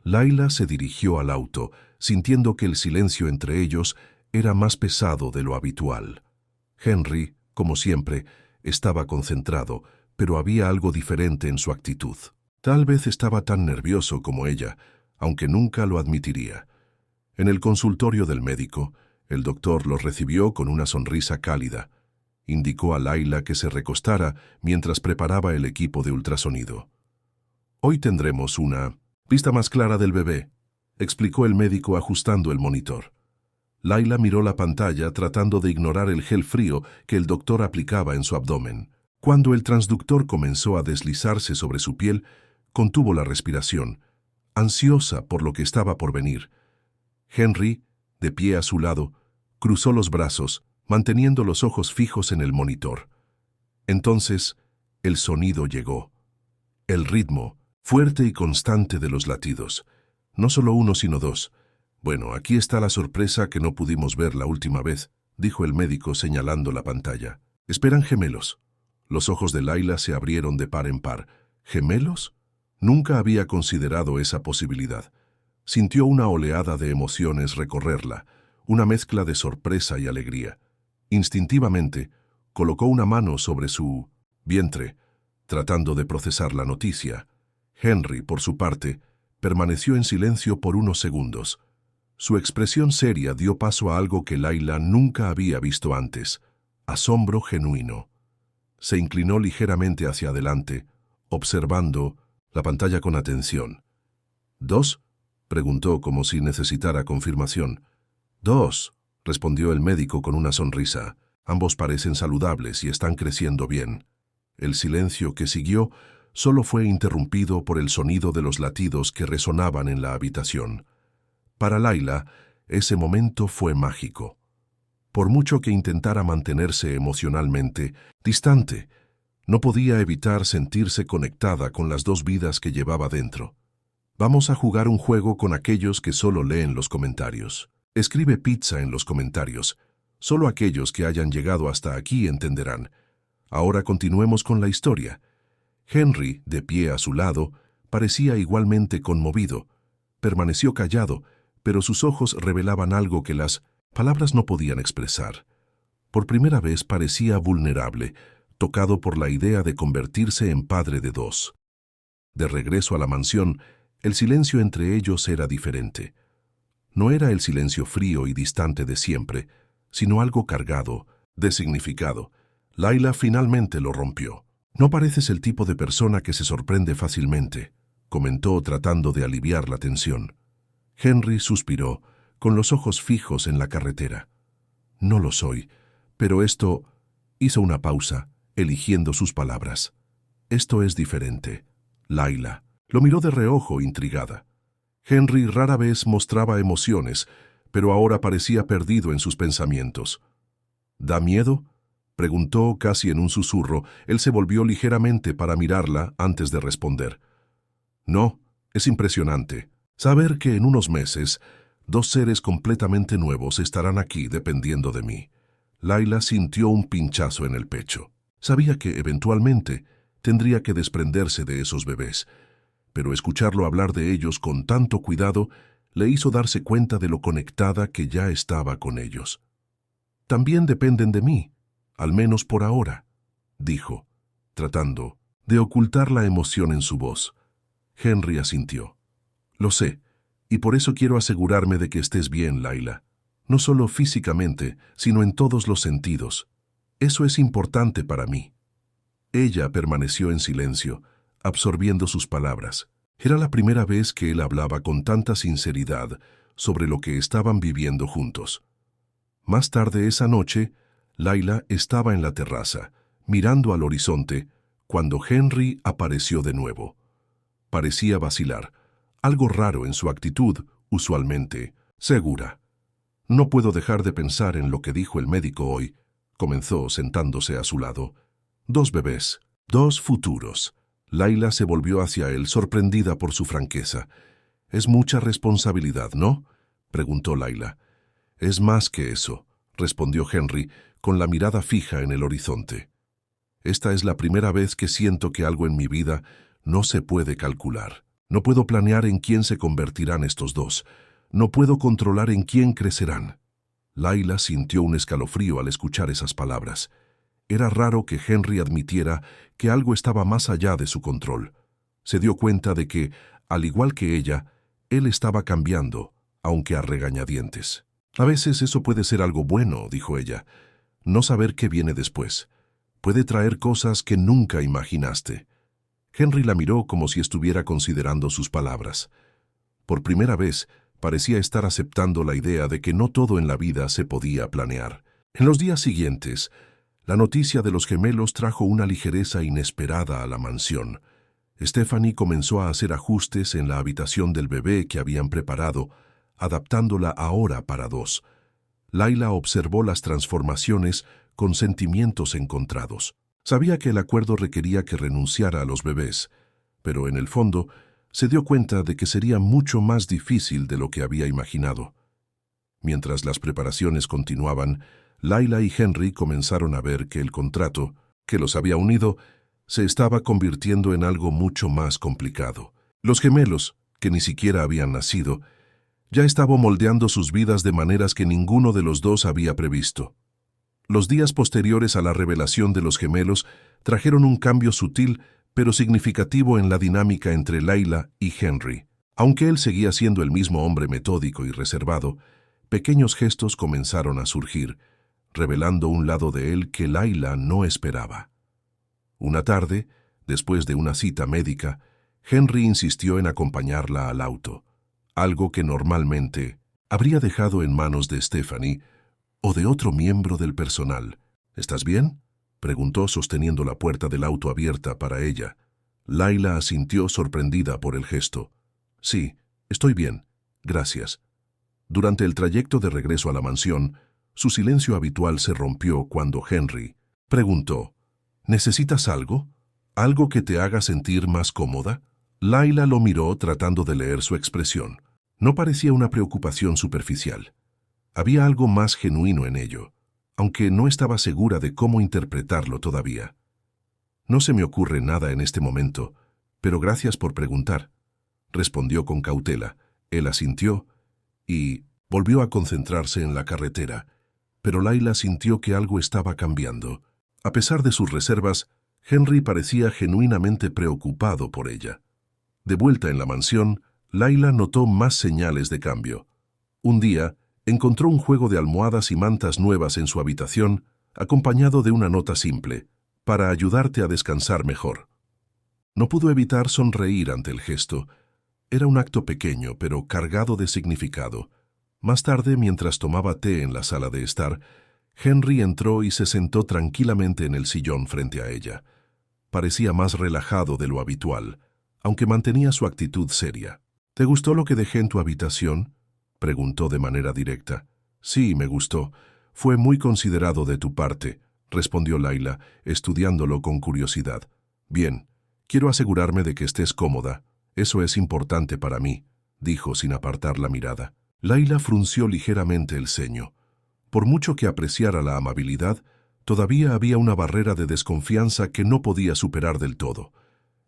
S1: Layla se dirigió al auto, sintiendo que el silencio entre ellos era más pesado de lo habitual. Henry, como siempre, estaba concentrado, pero había algo diferente en su actitud. Tal vez estaba tan nervioso como ella, aunque nunca lo admitiría. En el consultorio del médico, el doctor los recibió con una sonrisa cálida. Indicó a Layla que se recostara mientras preparaba el equipo de ultrasonido. «Hoy tendremos una vista más clara del bebé», explicó el médico ajustando el monitor. Layla miró la pantalla tratando de ignorar el gel frío que el doctor aplicaba en su abdomen. Cuando el transductor comenzó a deslizarse sobre su piel, contuvo la respiración, ansiosa por lo que estaba por venir. Henry, de pie a su lado, cruzó los brazos, manteniendo los ojos fijos en el monitor. Entonces, el sonido llegó. El ritmo, fuerte y constante de los latidos. No solo uno, sino dos. «Bueno, aquí está la sorpresa que no pudimos ver la última vez», dijo el médico señalando la pantalla. «Esperan gemelos». Los ojos de Layla se abrieron de par en par. ¿Gemelos? Nunca había considerado esa posibilidad. Sintió una oleada de emociones recorrerla, una mezcla de sorpresa y alegría. Instintivamente, colocó una mano sobre su vientre, tratando de procesar la noticia. Henry, por su parte, permaneció en silencio por unos segundos. Su expresión seria dio paso a algo que Layla nunca había visto antes: asombro genuino. Se inclinó ligeramente hacia adelante, observando la pantalla con atención. «¿Dos?», preguntó como si necesitara confirmación. «Dos», respondió el médico con una sonrisa. «Ambos parecen saludables y están creciendo bien». El silencio que siguió solo fue interrumpido por el sonido de los latidos que resonaban en la habitación. Para Layla, ese momento fue mágico. Por mucho que intentara mantenerse emocionalmente distante, no podía evitar sentirse conectada con las dos vidas que llevaba dentro. «Vamos a jugar un juego con aquellos que solo leen los comentarios. Escribe pizza en los comentarios. Solo aquellos que hayan llegado hasta aquí entenderán. Ahora continuemos con la historia». Henry, de pie a su lado, parecía igualmente conmovido. Permaneció callado, pero sus ojos revelaban algo que las palabras no podían expresar. Por primera vez parecía vulnerable, tocado por la idea de convertirse en padre de dos. De regreso a la mansión, el silencio entre ellos era diferente. No era el silencio frío y distante de siempre, sino algo cargado, de significado. Layla finalmente lo rompió. «No pareces el tipo de persona que se sorprende fácilmente», comentó tratando de aliviar la tensión. Henry suspiró, con los ojos fijos en la carretera. «No lo soy, pero esto...» Hizo una pausa, eligiendo sus palabras. «Esto es diferente». Layla lo miró de reojo, intrigada. Henry rara vez mostraba emociones, pero ahora parecía perdido en sus pensamientos. «¿Da miedo?», preguntó casi en un susurro. Él se volvió ligeramente para mirarla antes de responder. «No, es impresionante. Saber que en unos meses dos seres completamente nuevos estarán aquí dependiendo de mí». Layla sintió un pinchazo en el pecho. Sabía que, eventualmente, tendría que desprenderse de esos bebés, pero escucharlo hablar de ellos con tanto cuidado le hizo darse cuenta de lo conectada que ya estaba con ellos. «También dependen de mí, al menos por ahora», dijo, tratando de ocultar la emoción en su voz. Henry asintió. Lo sé, y por eso quiero asegurarme de que estés bien, Laila. No solo físicamente, sino en todos los sentidos. Eso es importante para mí. Ella permaneció en silencio, absorbiendo sus palabras. Era la primera vez que él hablaba con tanta sinceridad sobre lo que estaban viviendo juntos. Más tarde esa noche, Laila estaba en la terraza, mirando al horizonte, cuando Henry apareció de nuevo. Parecía vacilar, algo raro en su actitud, usualmente segura. «No puedo dejar de pensar en lo que dijo el médico hoy», comenzó sentándose a su lado. «2 bebés, 2 futuros». Laila se volvió hacia él, sorprendida por su franqueza. «Es mucha responsabilidad, ¿no?», preguntó Laila. «Es más que eso», respondió Henry, con la mirada fija en el horizonte. «Esta es la primera vez que siento que algo en mi vida no se puede calcular. No puedo planear en quién se convertirán estos dos. No puedo controlar en quién crecerán». Laila sintió un escalofrío al escuchar esas palabras. Era raro que Henry admitiera que algo estaba más allá de su control. Se dio cuenta de que, al igual que ella, él estaba cambiando, aunque a regañadientes. «A veces eso puede ser algo bueno», dijo ella. «No saber qué viene después. Puede traer cosas que nunca imaginaste». Henry la miró como si estuviera considerando sus palabras. Por primera vez, parecía estar aceptando la idea de que no todo en la vida se podía planear. En los días siguientes, la noticia de los gemelos trajo una ligereza inesperada a la mansión. Stephanie comenzó a hacer ajustes en la habitación del bebé que habían preparado, adaptándola ahora para 2. Laila observó las transformaciones con sentimientos encontrados. Sabía que el acuerdo requería que renunciara a los bebés, pero en el fondo se dio cuenta de que sería mucho más difícil de lo que había imaginado. Mientras las preparaciones continuaban, Laila y Henry comenzaron a ver que el contrato, que los había unido, se estaba convirtiendo en algo mucho más complicado. Los gemelos, que ni siquiera habían nacido, ya estaban moldeando sus vidas de maneras que ninguno de los dos había previsto. Los días posteriores a la revelación de los gemelos trajeron un cambio sutil pero significativo en la dinámica entre Laila y Henry. Aunque él seguía siendo el mismo hombre metódico y reservado, pequeños gestos comenzaron a surgir, revelando un lado de él que Laila no esperaba. Una tarde, después de una cita médica, Henry insistió en acompañarla al auto, algo que normalmente habría dejado en manos de Stephanie o de otro miembro del personal. «¿Estás bien?», preguntó sosteniendo la puerta del auto abierta para ella. Laila asintió sorprendida por el gesto. «Sí, estoy bien, gracias». Durante el trayecto de regreso a la mansión, su silencio habitual se rompió cuando Henry preguntó: «¿Necesitas algo? ¿Algo que te haga sentir más cómoda?». Laila lo miró tratando de leer su expresión. No parecía una preocupación superficial. Había algo más genuino en ello, aunque no estaba segura de cómo interpretarlo todavía. «No se me ocurre nada en este momento, pero gracias por preguntar», respondió con cautela. Él asintió y volvió a concentrarse en la carretera, pero Laila sintió que algo estaba cambiando. A pesar de sus reservas, Henry parecía genuinamente preocupado por ella. De vuelta en la mansión, Laila notó más señales de cambio. Un día, encontró un juego de almohadas y mantas nuevas en su habitación, acompañado de una nota simple: «Para ayudarte a descansar mejor». No pudo evitar sonreír ante el gesto. Era un acto pequeño, pero cargado de significado. Más tarde, mientras tomaba té en la sala de estar, Henry entró y se sentó tranquilamente en el sillón frente a ella. Parecía más relajado de lo habitual, aunque mantenía su actitud seria. «¿Te gustó lo que dejé en tu habitación?», preguntó de manera directa. «Sí, me gustó. Fue muy considerado de tu parte», respondió Laila, estudiándolo con curiosidad. «Bien, quiero asegurarme de que estés cómoda. Eso es importante para mí», dijo sin apartar la mirada. Laila frunció ligeramente el ceño. Por mucho que apreciara la amabilidad, todavía había una barrera de desconfianza que no podía superar del todo.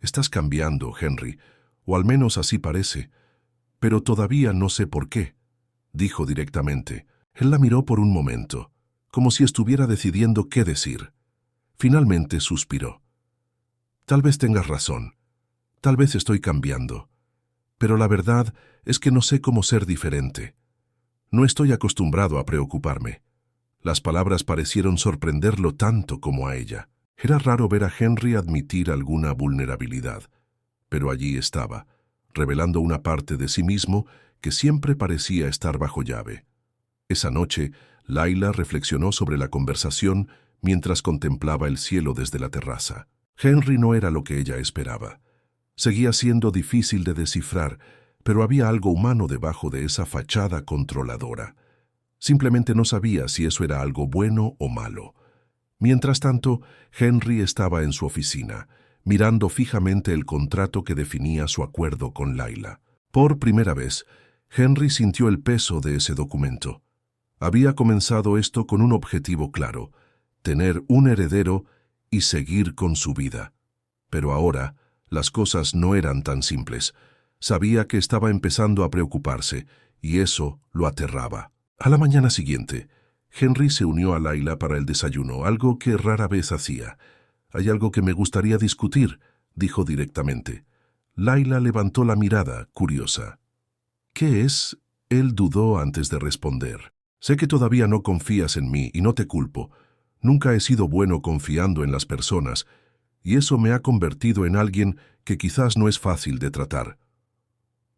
S1: «Estás cambiando, Henry, o al menos así parece. Pero todavía no sé por qué», dijo directamente. Él la miró por un momento, como si estuviera decidiendo qué decir. Finalmente suspiró. «Tal vez tengas razón. Tal vez estoy cambiando. pero la verdad es que no sé cómo ser diferente. No estoy acostumbrado a preocuparme. Las palabras parecieron sorprenderlo tanto como a ella. Era raro ver a Henry admitir alguna vulnerabilidad, pero allí estaba, revelando una parte de sí mismo que siempre parecía estar bajo llave. Esa noche, Layla reflexionó sobre la conversación mientras contemplaba el cielo desde la terraza. Henry no era lo que ella esperaba. Seguía siendo difícil de descifrar, pero había algo humano debajo de esa fachada controladora. Simplemente no sabía si eso era algo bueno o malo. Mientras tanto, Henry estaba en su oficina, mirando fijamente el contrato que definía su acuerdo con Layla. Por primera vez, Henry sintió el peso de ese documento. Había comenzado esto con un objetivo claro: tener un heredero y seguir con su vida. Pero ahora, las cosas no eran tan simples. Sabía que estaba empezando a preocuparse, y eso lo aterraba. A la mañana siguiente, Henry se unió a Layla para el desayuno, algo que rara vez hacía. «Hay algo que me gustaría discutir», dijo directamente. Layla levantó la mirada, curiosa. «¿Qué es?». Él dudó antes de responder. «Sé que todavía no confías en mí y no te culpo. Nunca he sido bueno confiando en las personas, y eso me ha convertido en alguien que quizás no es fácil de tratar».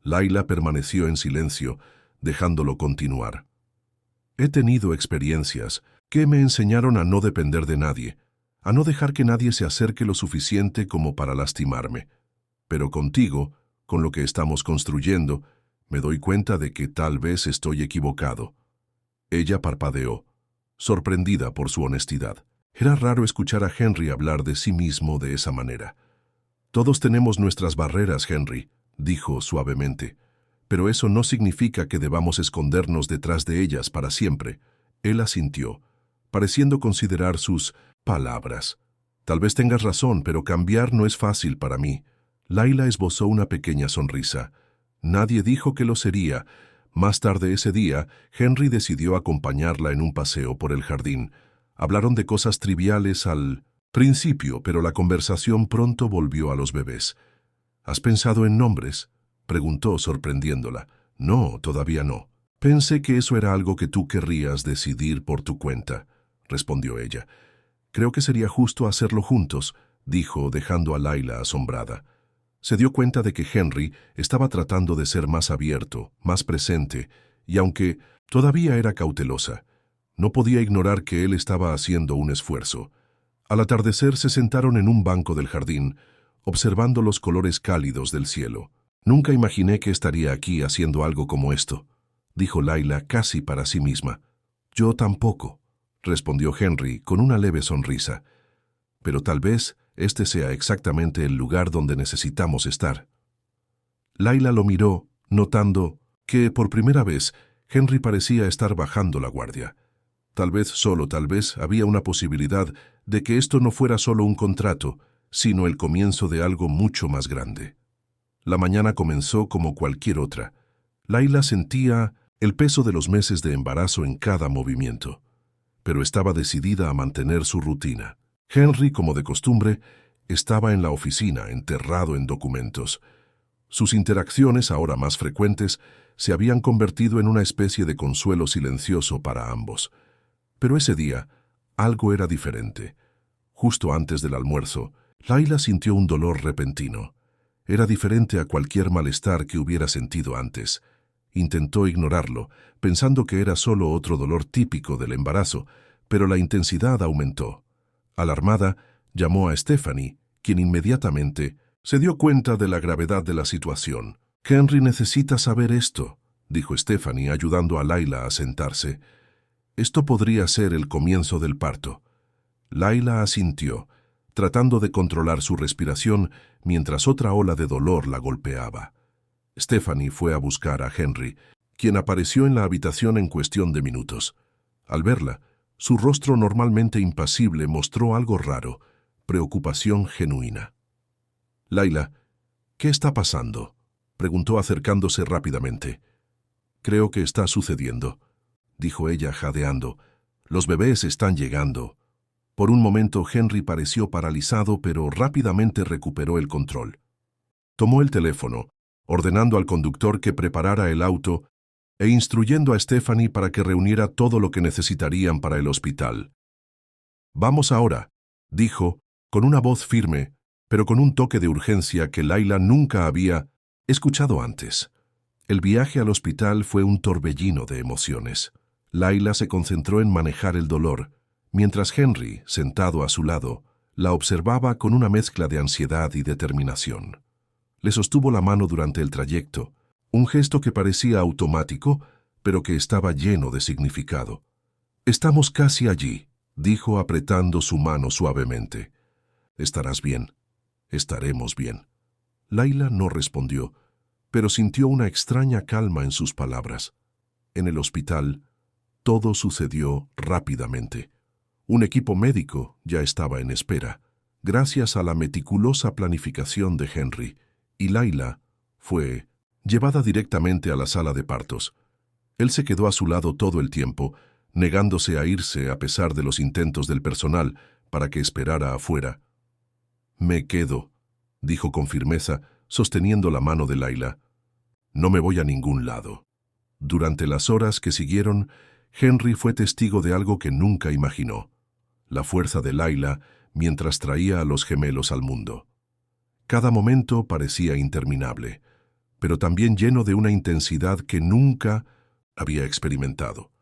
S1: Layla permaneció en silencio, dejándolo continuar. «He tenido experiencias que me enseñaron a no depender de nadie, a no dejar que nadie se acerque lo suficiente como para lastimarme. Pero contigo, con lo que estamos construyendo, me doy cuenta de que tal vez estoy equivocado». Ella parpadeó, sorprendida por su honestidad. Era raro escuchar a Henry hablar de sí mismo de esa manera. «Todos tenemos nuestras barreras, Henry», dijo suavemente. «Pero eso no significa que debamos escondernos detrás de ellas para siempre». Él asintió, pareciendo considerar sus palabras. «Tal vez tengas razón, pero cambiar no es fácil para mí». Layla esbozó una pequeña sonrisa. Nadie dijo que lo sería. Más tarde ese día, Henry decidió acompañarla en un paseo por el jardín. Hablaron de cosas triviales al principio, pero la conversación pronto volvió a los bebés. «¿Has pensado en nombres?», preguntó, sorprendiéndola. «No, todavía no. Pensé que eso era algo que tú querrías decidir por tu cuenta», respondió ella. «Creo que sería justo hacerlo juntos», dijo, dejando a Layla asombrada. Se dio cuenta de que Henry estaba tratando de ser más abierto, más presente, y aunque todavía era cautelosa, no podía ignorar que él estaba haciendo un esfuerzo. Al atardecer se sentaron en un banco del jardín, observando los colores cálidos del cielo. «Nunca imaginé que estaría aquí haciendo algo como esto», dijo Layla casi para sí misma. «Yo tampoco», respondió Henry con una leve sonrisa. «Pero tal vez este sea exactamente el lugar donde necesitamos estar». Layla lo miró, notando que, por primera vez, Henry parecía estar bajando la guardia. Tal vez, solo tal vez, había una posibilidad de que esto no fuera solo un contrato, sino el comienzo de algo mucho más grande. La mañana comenzó como cualquier otra. Layla sentía el peso de los meses de embarazo en cada movimiento, pero estaba decidida a mantener su rutina. Henry, como de costumbre, estaba en la oficina, enterrado en documentos. Sus interacciones, ahora más frecuentes, se habían convertido en una especie de consuelo silencioso para ambos. Pero ese día, algo era diferente. Justo antes del almuerzo, Layla sintió un dolor repentino. Era diferente a cualquier malestar que hubiera sentido antes. Intentó ignorarlo, pensando que era solo otro dolor típico del embarazo, pero la intensidad aumentó. Alarmada, llamó a Stephanie, quien inmediatamente se dio cuenta de la gravedad de la situación. «Henry necesita saber esto», dijo Stephanie, ayudando a Layla a sentarse. «Esto podría ser el comienzo del parto». Layla asintió, tratando de controlar su respiración mientras otra ola de dolor la golpeaba. Stephanie fue a buscar a Henry, quien apareció en la habitación en cuestión de minutos. Al verla, su rostro normalmente impasible mostró algo raro, preocupación genuina. «Layla, ¿qué está pasando?», preguntó acercándose rápidamente. «Creo que está sucediendo», dijo ella jadeando. «Los bebés están llegando». Por un momento Henry pareció paralizado, pero rápidamente recuperó el control. Tomó el teléfono, ordenando al conductor que preparara el auto e instruyendo a Stephanie para que reuniera todo lo que necesitarían para el hospital. «Vamos ahora», dijo, con una voz firme, pero con un toque de urgencia que Layla nunca había escuchado antes. El viaje al hospital fue un torbellino de emociones. Layla se concentró en manejar el dolor, mientras Henry, sentado a su lado, la observaba con una mezcla de ansiedad y determinación. Le sostuvo la mano durante el trayecto, un gesto que parecía automático, pero que estaba lleno de significado. «Estamos casi allí», dijo apretando su mano suavemente. «Estarás bien. Estaremos bien». Layla no respondió, pero sintió una extraña calma en sus palabras. En el hospital, todo sucedió rápidamente. Un equipo médico ya estaba en espera, gracias a la meticulosa planificación de Henry, y Layla fue llevada directamente a la sala de partos. Él se quedó a su lado todo el tiempo, negándose a irse a pesar de los intentos del personal para que esperara afuera. «Me quedo», dijo con firmeza, sosteniendo la mano de Layla. «No me voy a ningún lado». Durante las horas que siguieron, Henry fue testigo de algo que nunca imaginó: la fuerza de Layla mientras traía a los gemelos al mundo. Cada momento parecía interminable, pero también lleno de una intensidad que nunca había experimentado.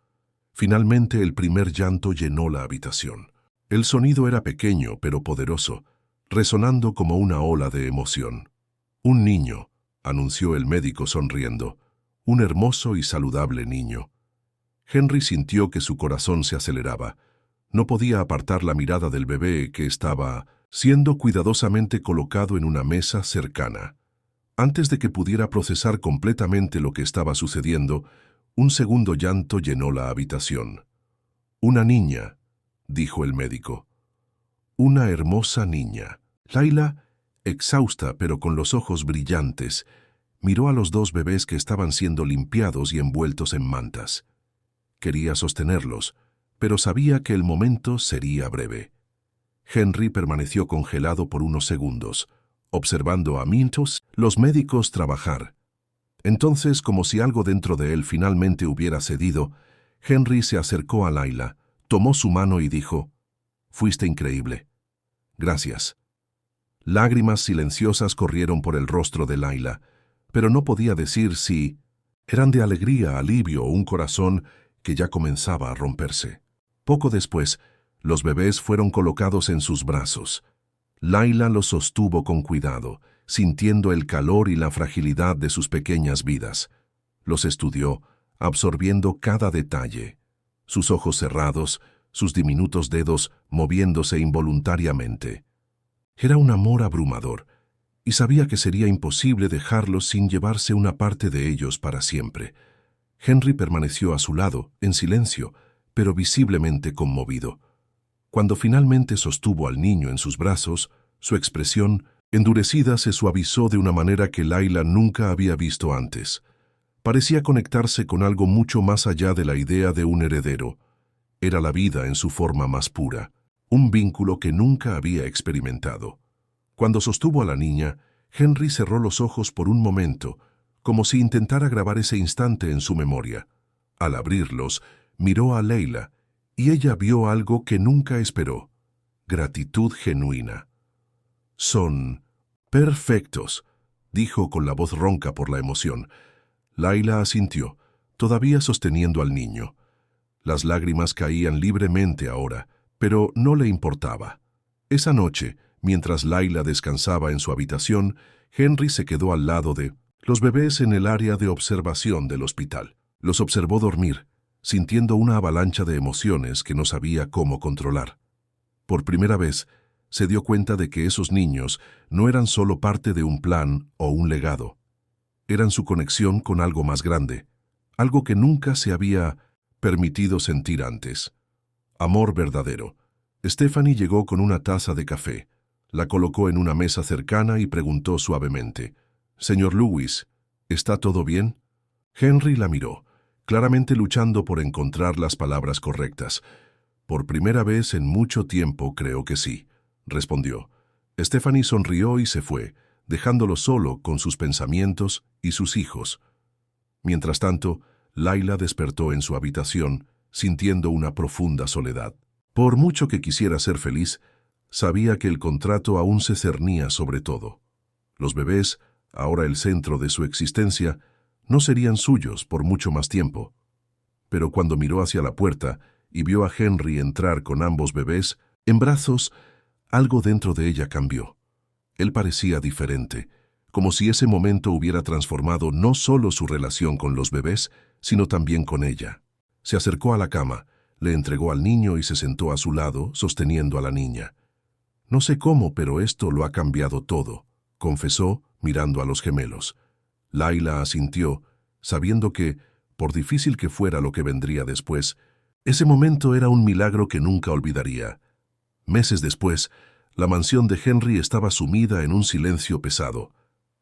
S1: Finalmente el primer llanto llenó la habitación. El sonido era pequeño pero poderoso, resonando como una ola de emoción. «Un niño», anunció el médico sonriendo, «un hermoso y saludable niño». Henry sintió que su corazón se aceleraba. No podía apartar la mirada del bebé que estaba siendo cuidadosamente colocado en una mesa cercana. Antes de que pudiera procesar completamente lo que estaba sucediendo, un segundo llanto llenó la habitación. «Una niña», dijo el médico. «Una hermosa niña». Layla, exhausta pero con los ojos brillantes, miró a los dos bebés que estaban siendo limpiados y envueltos en mantas. Quería sostenerlos, pero sabía que el momento sería breve. Henry permaneció congelado por unos segundos, observando a mientras los médicos trabajar. Entonces, como si algo dentro de él finalmente hubiera cedido, Henry se acercó a Layla, tomó su mano y dijo: «Fuiste increíble. Gracias». Lágrimas silenciosas corrieron por el rostro de Layla, pero no podía decir si eran de alegría, alivio o un corazón que ya comenzaba a romperse. Poco después, los bebés fueron colocados en sus brazos. Layla los sostuvo con cuidado, sintiendo el calor y la fragilidad de sus pequeñas vidas. Los estudió, absorbiendo cada detalle. Sus ojos cerrados, sus diminutos dedos moviéndose involuntariamente. Era un amor abrumador, y sabía que sería imposible dejarlos sin llevarse una parte de ellos para siempre. Henry permaneció a su lado, en silencio, pero visiblemente conmovido. Cuando finalmente sostuvo al niño en sus brazos, su expresión endurecida se suavizó de una manera que Layla nunca había visto antes. Parecía conectarse con algo mucho más allá de la idea de un heredero. Era la vida en su forma más pura, un vínculo que nunca había experimentado. Cuando sostuvo a la niña, Henry cerró los ojos por un momento, como si intentara grabar ese instante en su memoria. Al abrirlos, miró a Layla, y ella vio algo que nunca esperó: gratitud genuina. «Son perfectos», dijo con la voz ronca por la emoción. Layla asintió, todavía sosteniendo al niño. Las lágrimas caían libremente ahora, pero no le importaba. Esa noche, mientras Layla descansaba en su habitación, Henry se quedó al lado de los bebés en el área de observación del hospital. Los observó dormir, sintiendo una avalancha de emociones que no sabía cómo controlar. Por primera vez, se dio cuenta de que esos niños no eran solo parte de un plan o un legado. Eran su conexión con algo más grande, algo que nunca se había permitido sentir antes. Amor verdadero. Stephanie llegó con una taza de café, la colocó en una mesa cercana y preguntó suavemente: «Señor Lewis, ¿está todo bien?» Henry la miró, claramente luchando por encontrar las palabras correctas. «Por primera vez en mucho tiempo creo que sí», respondió. Stephanie sonrió y se fue, dejándolo solo con sus pensamientos y sus hijos. Mientras tanto, Layla despertó en su habitación, sintiendo una profunda soledad. Por mucho que quisiera ser feliz, sabía que el contrato aún se cernía sobre todo. Los bebés, ahora el centro de su existencia, no serían suyos por mucho más tiempo. Pero cuando miró hacia la puerta y vio a Henry entrar con ambos bebés en brazos, algo dentro de ella cambió. Él parecía diferente, como si ese momento hubiera transformado no solo su relación con los bebés, sino también con ella. Se acercó a la cama, le entregó al niño y se sentó a su lado, sosteniendo a la niña. «No sé cómo, pero esto lo ha cambiado todo», confesó, mirando a los gemelos. Layla asintió, sabiendo que, por difícil que fuera lo que vendría después, ese momento era un milagro que nunca olvidaría. Meses después, la mansión de Henry estaba sumida en un silencio pesado.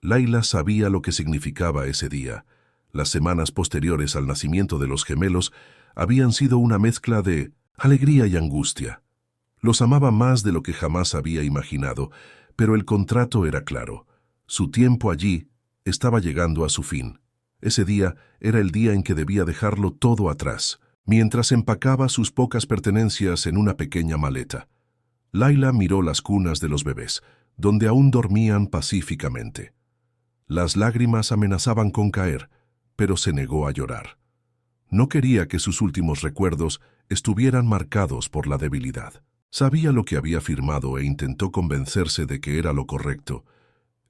S1: Layla sabía lo que significaba ese día. Las semanas posteriores al nacimiento de los gemelos habían sido una mezcla de alegría y angustia. Los amaba más de lo que jamás había imaginado, pero el contrato era claro. Su tiempo allí estaba llegando a su fin. Ese día era el día en que debía dejarlo todo atrás, mientras empacaba sus pocas pertenencias en una pequeña maleta. Layla miró las cunas de los bebés, donde aún dormían pacíficamente. Las lágrimas amenazaban con caer, pero se negó a llorar. No quería que sus últimos recuerdos estuvieran marcados por la debilidad. Sabía lo que había firmado e intentó convencerse de que era lo correcto.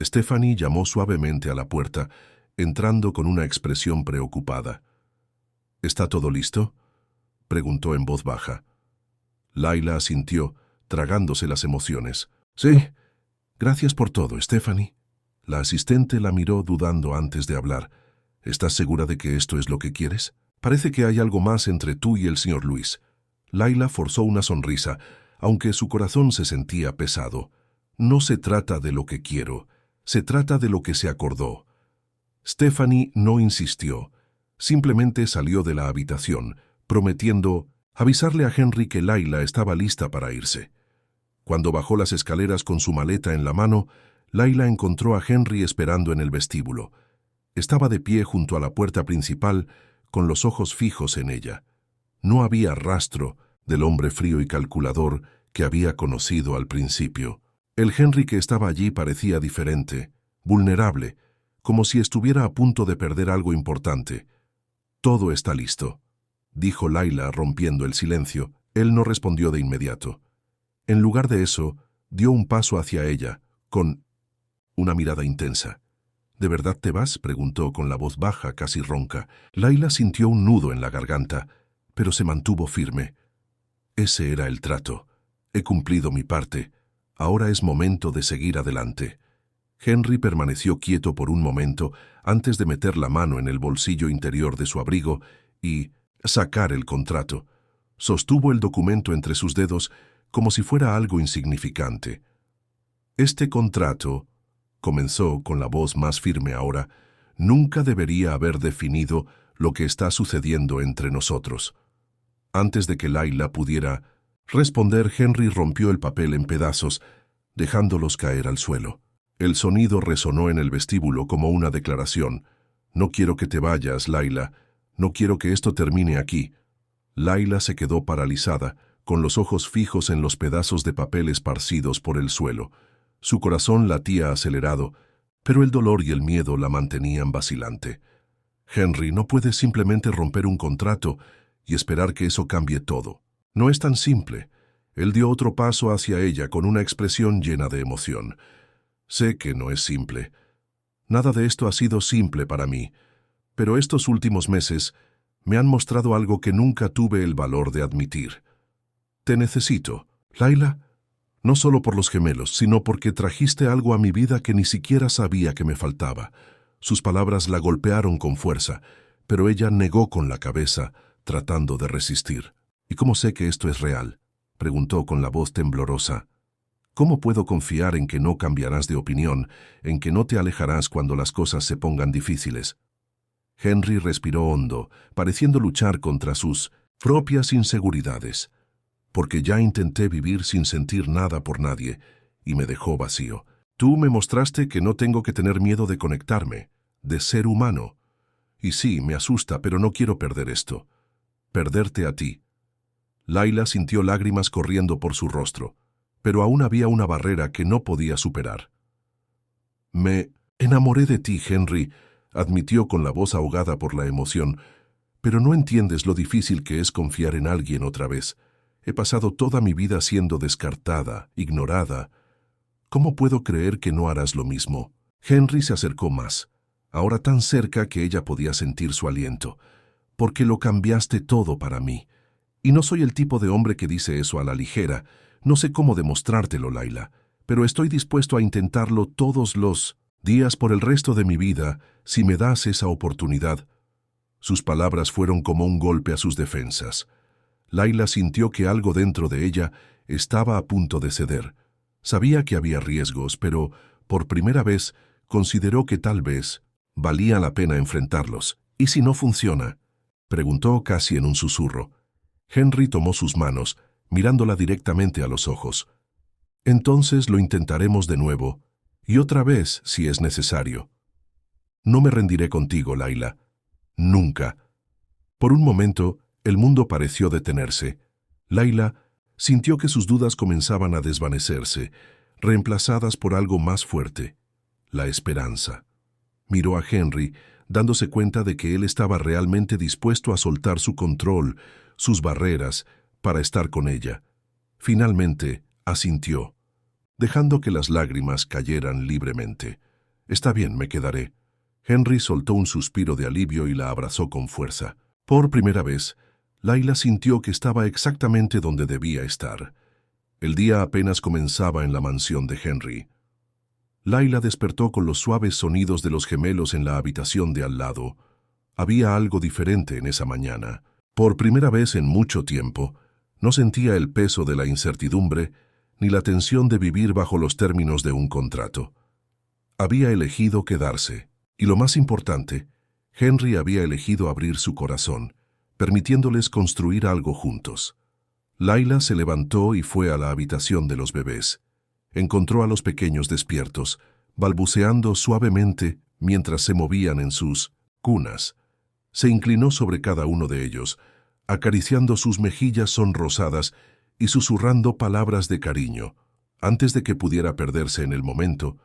S1: Stephanie llamó suavemente a la puerta, entrando con una expresión preocupada. «¿Está todo listo?», preguntó en voz baja. Layla asintió, tragándose las emociones. «Sí, gracias por todo, Stephanie». La asistente la miró dudando antes de hablar. «¿Estás segura de que esto es lo que quieres? Parece que hay algo más entre tú y el señor Luis». Layla forzó una sonrisa, aunque su corazón se sentía pesado. «No se trata de lo que quiero, se trata de lo que se acordó». Stephanie no insistió, simplemente salió de la habitación, prometiendo avisarle a Henry que Layla estaba lista para irse. Cuando bajó las escaleras con su maleta en la mano, Layla encontró a Henry esperando en el vestíbulo. Estaba de pie junto a la puerta principal, con los ojos fijos en ella. No había rastro del hombre frío y calculador que había conocido al principio. El Henry que estaba allí parecía diferente, vulnerable, como si estuviera a punto de perder algo importante. «Todo está listo», dijo Layla rompiendo el silencio. Él no respondió de inmediato. En lugar de eso, dio un paso hacia ella, con una mirada intensa. «¿De verdad te vas?», preguntó con la voz baja, casi ronca. Layla sintió un nudo en la garganta, pero se mantuvo firme. Ese era el trato. He cumplido mi parte. Ahora es momento de seguir adelante. Henry permaneció quieto por un momento antes de meter la mano en el bolsillo interior de su abrigo y sacar el contrato. Sostuvo el documento entre sus dedos como si fuera algo insignificante. «Este contrato», comenzó con la voz más firme ahora, «nunca debería haber definido lo que está sucediendo entre nosotros». Antes de que Layla pudiera responder, Henry rompió el papel en pedazos, dejándolos caer al suelo. El sonido resonó en el vestíbulo como una declaración. «No quiero que te vayas, Layla. No quiero que esto termine aquí». Layla se quedó paralizada, con los ojos fijos en los pedazos de papel esparcidos por el suelo. Su corazón latía acelerado, pero el dolor y el miedo la mantenían vacilante. «Henry, no puedes simplemente romper un contrato y esperar que eso cambie todo. No es tan simple». Él dio otro paso hacia ella con una expresión llena de emoción. «Sé que no es simple. Nada de esto ha sido simple para mí, pero estos últimos meses me han mostrado algo que nunca tuve el valor de admitir. Te necesito, Layla, no solo por los gemelos, sino porque trajiste algo a mi vida que ni siquiera sabía que me faltaba». Sus palabras la golpearon con fuerza, pero ella negó con la cabeza, tratando de resistir. «¿Y cómo sé que esto es real?», preguntó con la voz temblorosa. «¿Cómo puedo confiar en que no cambiarás de opinión, en que no te alejarás cuando las cosas se pongan difíciles?» Henry respiró hondo, pareciendo luchar contra sus propias inseguridades. «Porque ya intenté vivir sin sentir nada por nadie, y me dejó vacío. Tú me mostraste que no tengo que tener miedo de conectarme, de ser humano. Y sí, me asusta, pero no quiero perder esto. Perderte a ti. Laila sintió lágrimas corriendo por su rostro, pero aún había una barrera que no podía superar. Me enamoré de ti, Henry, admitió con la voz ahogada por la emoción, pero no entiendes lo difícil que es confiar en alguien otra vez. He pasado toda mi vida siendo descartada, ignorada. ¿Cómo puedo creer que no harás lo mismo? Henry se acercó más, ahora tan cerca que ella podía sentir su aliento. Porque lo cambiaste todo para mí. Y no soy el tipo de hombre que dice eso a la ligera. No sé cómo demostrártelo, Laila, pero estoy dispuesto a intentarlo todos los días por el resto de mi vida si me das esa oportunidad. Sus palabras fueron como un golpe a sus defensas. Laila sintió que algo dentro de ella estaba a punto de ceder. Sabía que había riesgos, pero, por primera vez, consideró que tal vez valía la pena enfrentarlos. ¿Y si no funciona?, preguntó casi en un susurro. Henry tomó sus manos, mirándola directamente a los ojos. Entonces lo intentaremos de nuevo, y otra vez si es necesario. No me rendiré contigo, Laila. Nunca. Por un momento, el mundo pareció detenerse. Laila sintió que sus dudas comenzaban a desvanecerse, reemplazadas por algo más fuerte, la esperanza. Miró a Henry, dándose cuenta de que él estaba realmente dispuesto a soltar su control, sus barreras, para estar con ella. Finalmente, asintió, dejando que las lágrimas cayeran libremente. «Está bien, me quedaré». Henry soltó un suspiro de alivio y la abrazó con fuerza. Por primera vez, Laila sintió que estaba exactamente donde debía estar. El día apenas comenzaba en la mansión de Henry. Laila despertó con los suaves sonidos de los gemelos en la habitación de al lado. Había algo diferente en esa mañana. Por primera vez en mucho tiempo, no sentía el peso de la incertidumbre ni la tensión de vivir bajo los términos de un contrato. Había elegido quedarse, y lo más importante, Henry había elegido abrir su corazón, permitiéndoles construir algo juntos. Laila se levantó y fue a la habitación de los bebés. Encontró a los pequeños despiertos, balbuceando suavemente mientras se movían en sus cunas. Se inclinó sobre cada uno de ellos, acariciando sus mejillas sonrosadas y susurrando palabras de cariño. Antes de que pudiera perderse en el momento,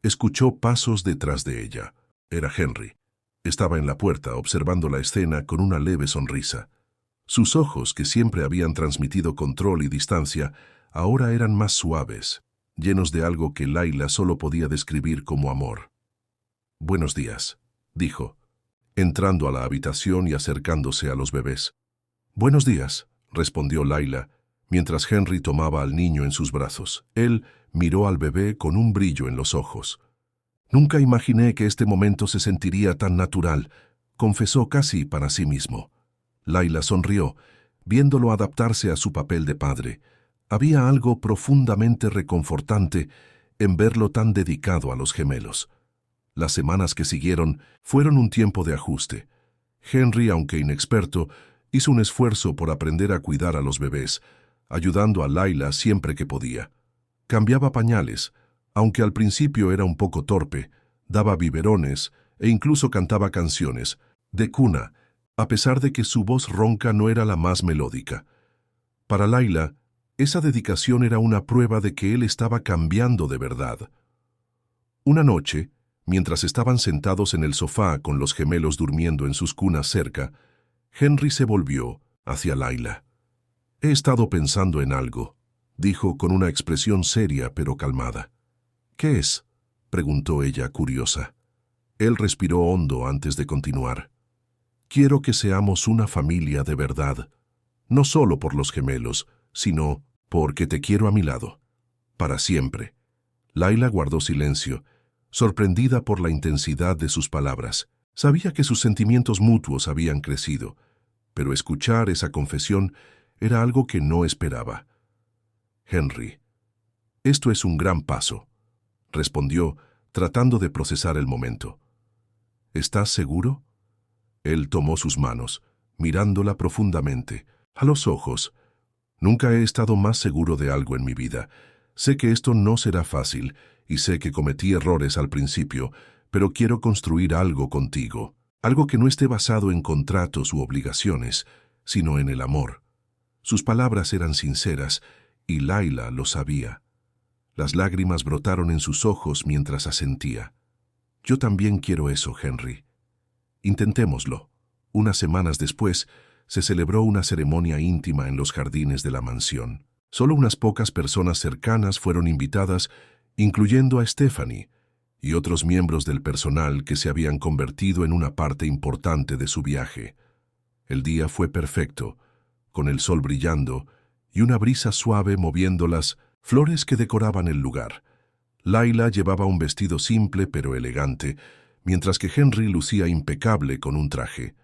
S1: escuchó pasos detrás de ella. Era Henry. Estaba en la puerta observando la escena con una leve sonrisa. Sus ojos, que siempre habían transmitido control y distancia, ahora eran más suaves, llenos de algo que Laila solo podía describir como amor. «Buenos días», dijo, entrando a la habitación y acercándose a los bebés. «Buenos días», respondió Laila, mientras Henry tomaba al niño en sus brazos. Él miró al bebé con un brillo en los ojos. «Nunca imaginé que este momento se sentiría tan natural», confesó casi para sí mismo. Laila sonrió, viéndolo adaptarse a su papel de padre. Había algo profundamente reconfortante en verlo tan dedicado a los gemelos. Las semanas que siguieron fueron un tiempo de ajuste. Henry, aunque inexperto, hizo un esfuerzo por aprender a cuidar a los bebés, ayudando a Laila siempre que podía. Cambiaba pañales, aunque al principio era un poco torpe, daba biberones e incluso cantaba canciones, de cuna, a pesar de que su voz ronca no era la más melódica. Para Laila, esa dedicación era una prueba de que él estaba cambiando de verdad. Una noche, mientras estaban sentados en el sofá con los gemelos durmiendo en sus cunas cerca, Henry se volvió hacia Laila. «He estado pensando en algo», dijo con una expresión seria pero calmada. «¿Qué es?», preguntó ella, curiosa. Él respiró hondo antes de continuar. «Quiero que seamos una familia de verdad, no solo por los gemelos, sino porque te quiero a mi lado, para siempre». Laila guardó silencio, sorprendida por la intensidad de sus palabras. Sabía que sus sentimientos mutuos habían crecido, pero escuchar esa confesión era algo que no esperaba. «Henry, esto es un gran paso», respondió, tratando de procesar el momento. «¿Estás seguro?». Él tomó sus manos, mirándola profundamente, a los ojos. «Nunca he estado más seguro de algo en mi vida. Sé que esto no será fácil, y sé que cometí errores al principio, pero quiero construir algo contigo. Algo que no esté basado en contratos u obligaciones, sino en el amor. Sus palabras eran sinceras, y Laila lo sabía. Las lágrimas brotaron en sus ojos mientras asentía. Yo también quiero eso, Henry. Intentémoslo. Unas semanas después, se celebró una ceremonia íntima en los jardines de la mansión. Solo unas pocas personas cercanas fueron invitadas, incluyendo a Stephanie y otros miembros del personal que se habían convertido en una parte importante de su viaje. El día fue perfecto, con el sol brillando y una brisa suave moviendo las flores que decoraban el lugar. Laila llevaba un vestido simple pero elegante, mientras que Henry lucía impecable con un traje.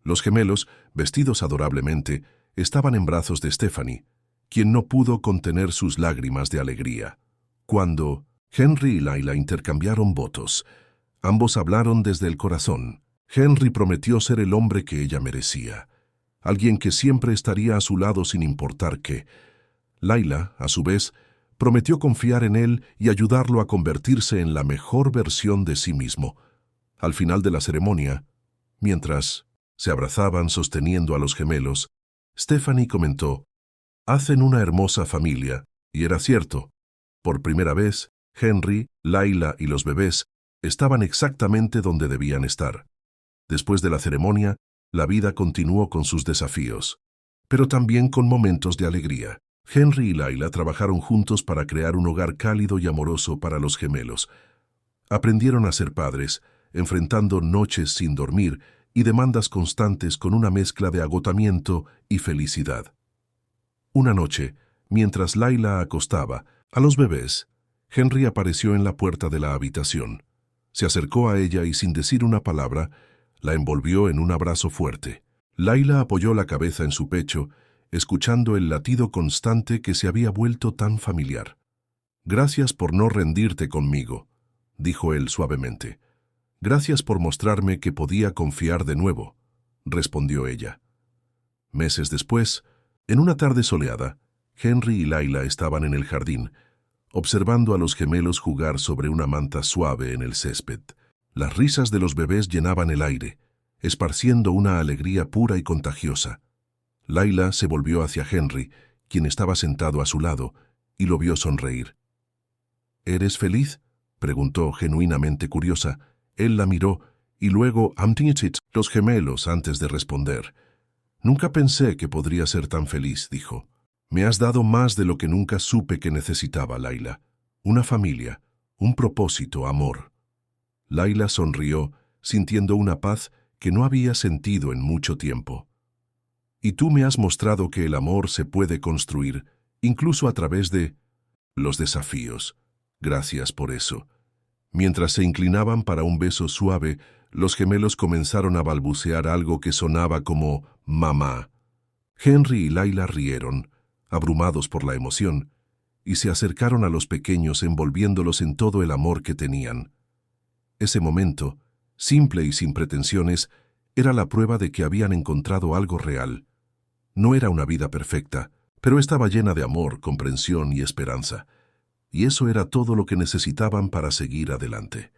S1: Los gemelos, vestidos adorablemente, estaban en brazos de Stephanie, quien no pudo contener sus lágrimas de alegría. Cuando Henry y Laila intercambiaron votos, ambos hablaron desde el corazón. Henry prometió ser el hombre que ella merecía, alguien que siempre estaría a su lado sin importar qué. Laila, a su vez, prometió confiar en él y ayudarlo a convertirse en la mejor versión de sí mismo. Al final de la ceremonia, mientras se abrazaban sosteniendo a los gemelos, Stephanie comentó: «Hacen una hermosa familia», y era cierto. Por primera vez, Henry, Laila y los bebés estaban exactamente donde debían estar. Después de la ceremonia, la vida continuó con sus desafíos, pero también con momentos de alegría. Henry y Laila trabajaron juntos para crear un hogar cálido y amoroso para los gemelos. Aprendieron a ser padres, enfrentando noches sin dormir y demandas constantes con una mezcla de agotamiento y felicidad. Una noche, mientras Laila acostaba a los bebés, Henry apareció en la puerta de la habitación. Se acercó a ella y, sin decir una palabra, la envolvió en un abrazo fuerte. Laila apoyó la cabeza en su pecho, escuchando el latido constante que se había vuelto tan familiar. «Gracias por no rendirte conmigo», dijo él suavemente. «Gracias por mostrarme que podía confiar de nuevo», respondió ella. Meses después, en una tarde soleada, Henry y Laila estaban en el jardín, observando a los gemelos jugar sobre una manta suave en el césped. Las risas de los bebés llenaban el aire, esparciendo una alegría pura y contagiosa. Laila se volvió hacia Henry, quien estaba sentado a su lado, y lo vio sonreír. «¿Eres feliz?», preguntó, genuinamente curiosa. Él la miró, y luego los gemelos antes de responder. «Nunca pensé que podría ser tan feliz», dijo. «Me has dado más de lo que nunca supe que necesitaba, Laila. Una familia, un propósito, amor». Laila sonrió, sintiendo una paz que no había sentido en mucho tiempo. «Y tú me has mostrado que el amor se puede construir, incluso a través de los desafíos. Gracias por eso». Mientras se inclinaban para un beso suave, los gemelos comenzaron a balbucear algo que sonaba como «mamá». Henry y Laila rieron, abrumados por la emoción, y se acercaron a los pequeños envolviéndolos en todo el amor que tenían. Ese momento, simple y sin pretensiones, era la prueba de que habían encontrado algo real. No era una vida perfecta, pero estaba llena de amor, comprensión y esperanza. Y eso era todo lo que necesitaban para seguir adelante.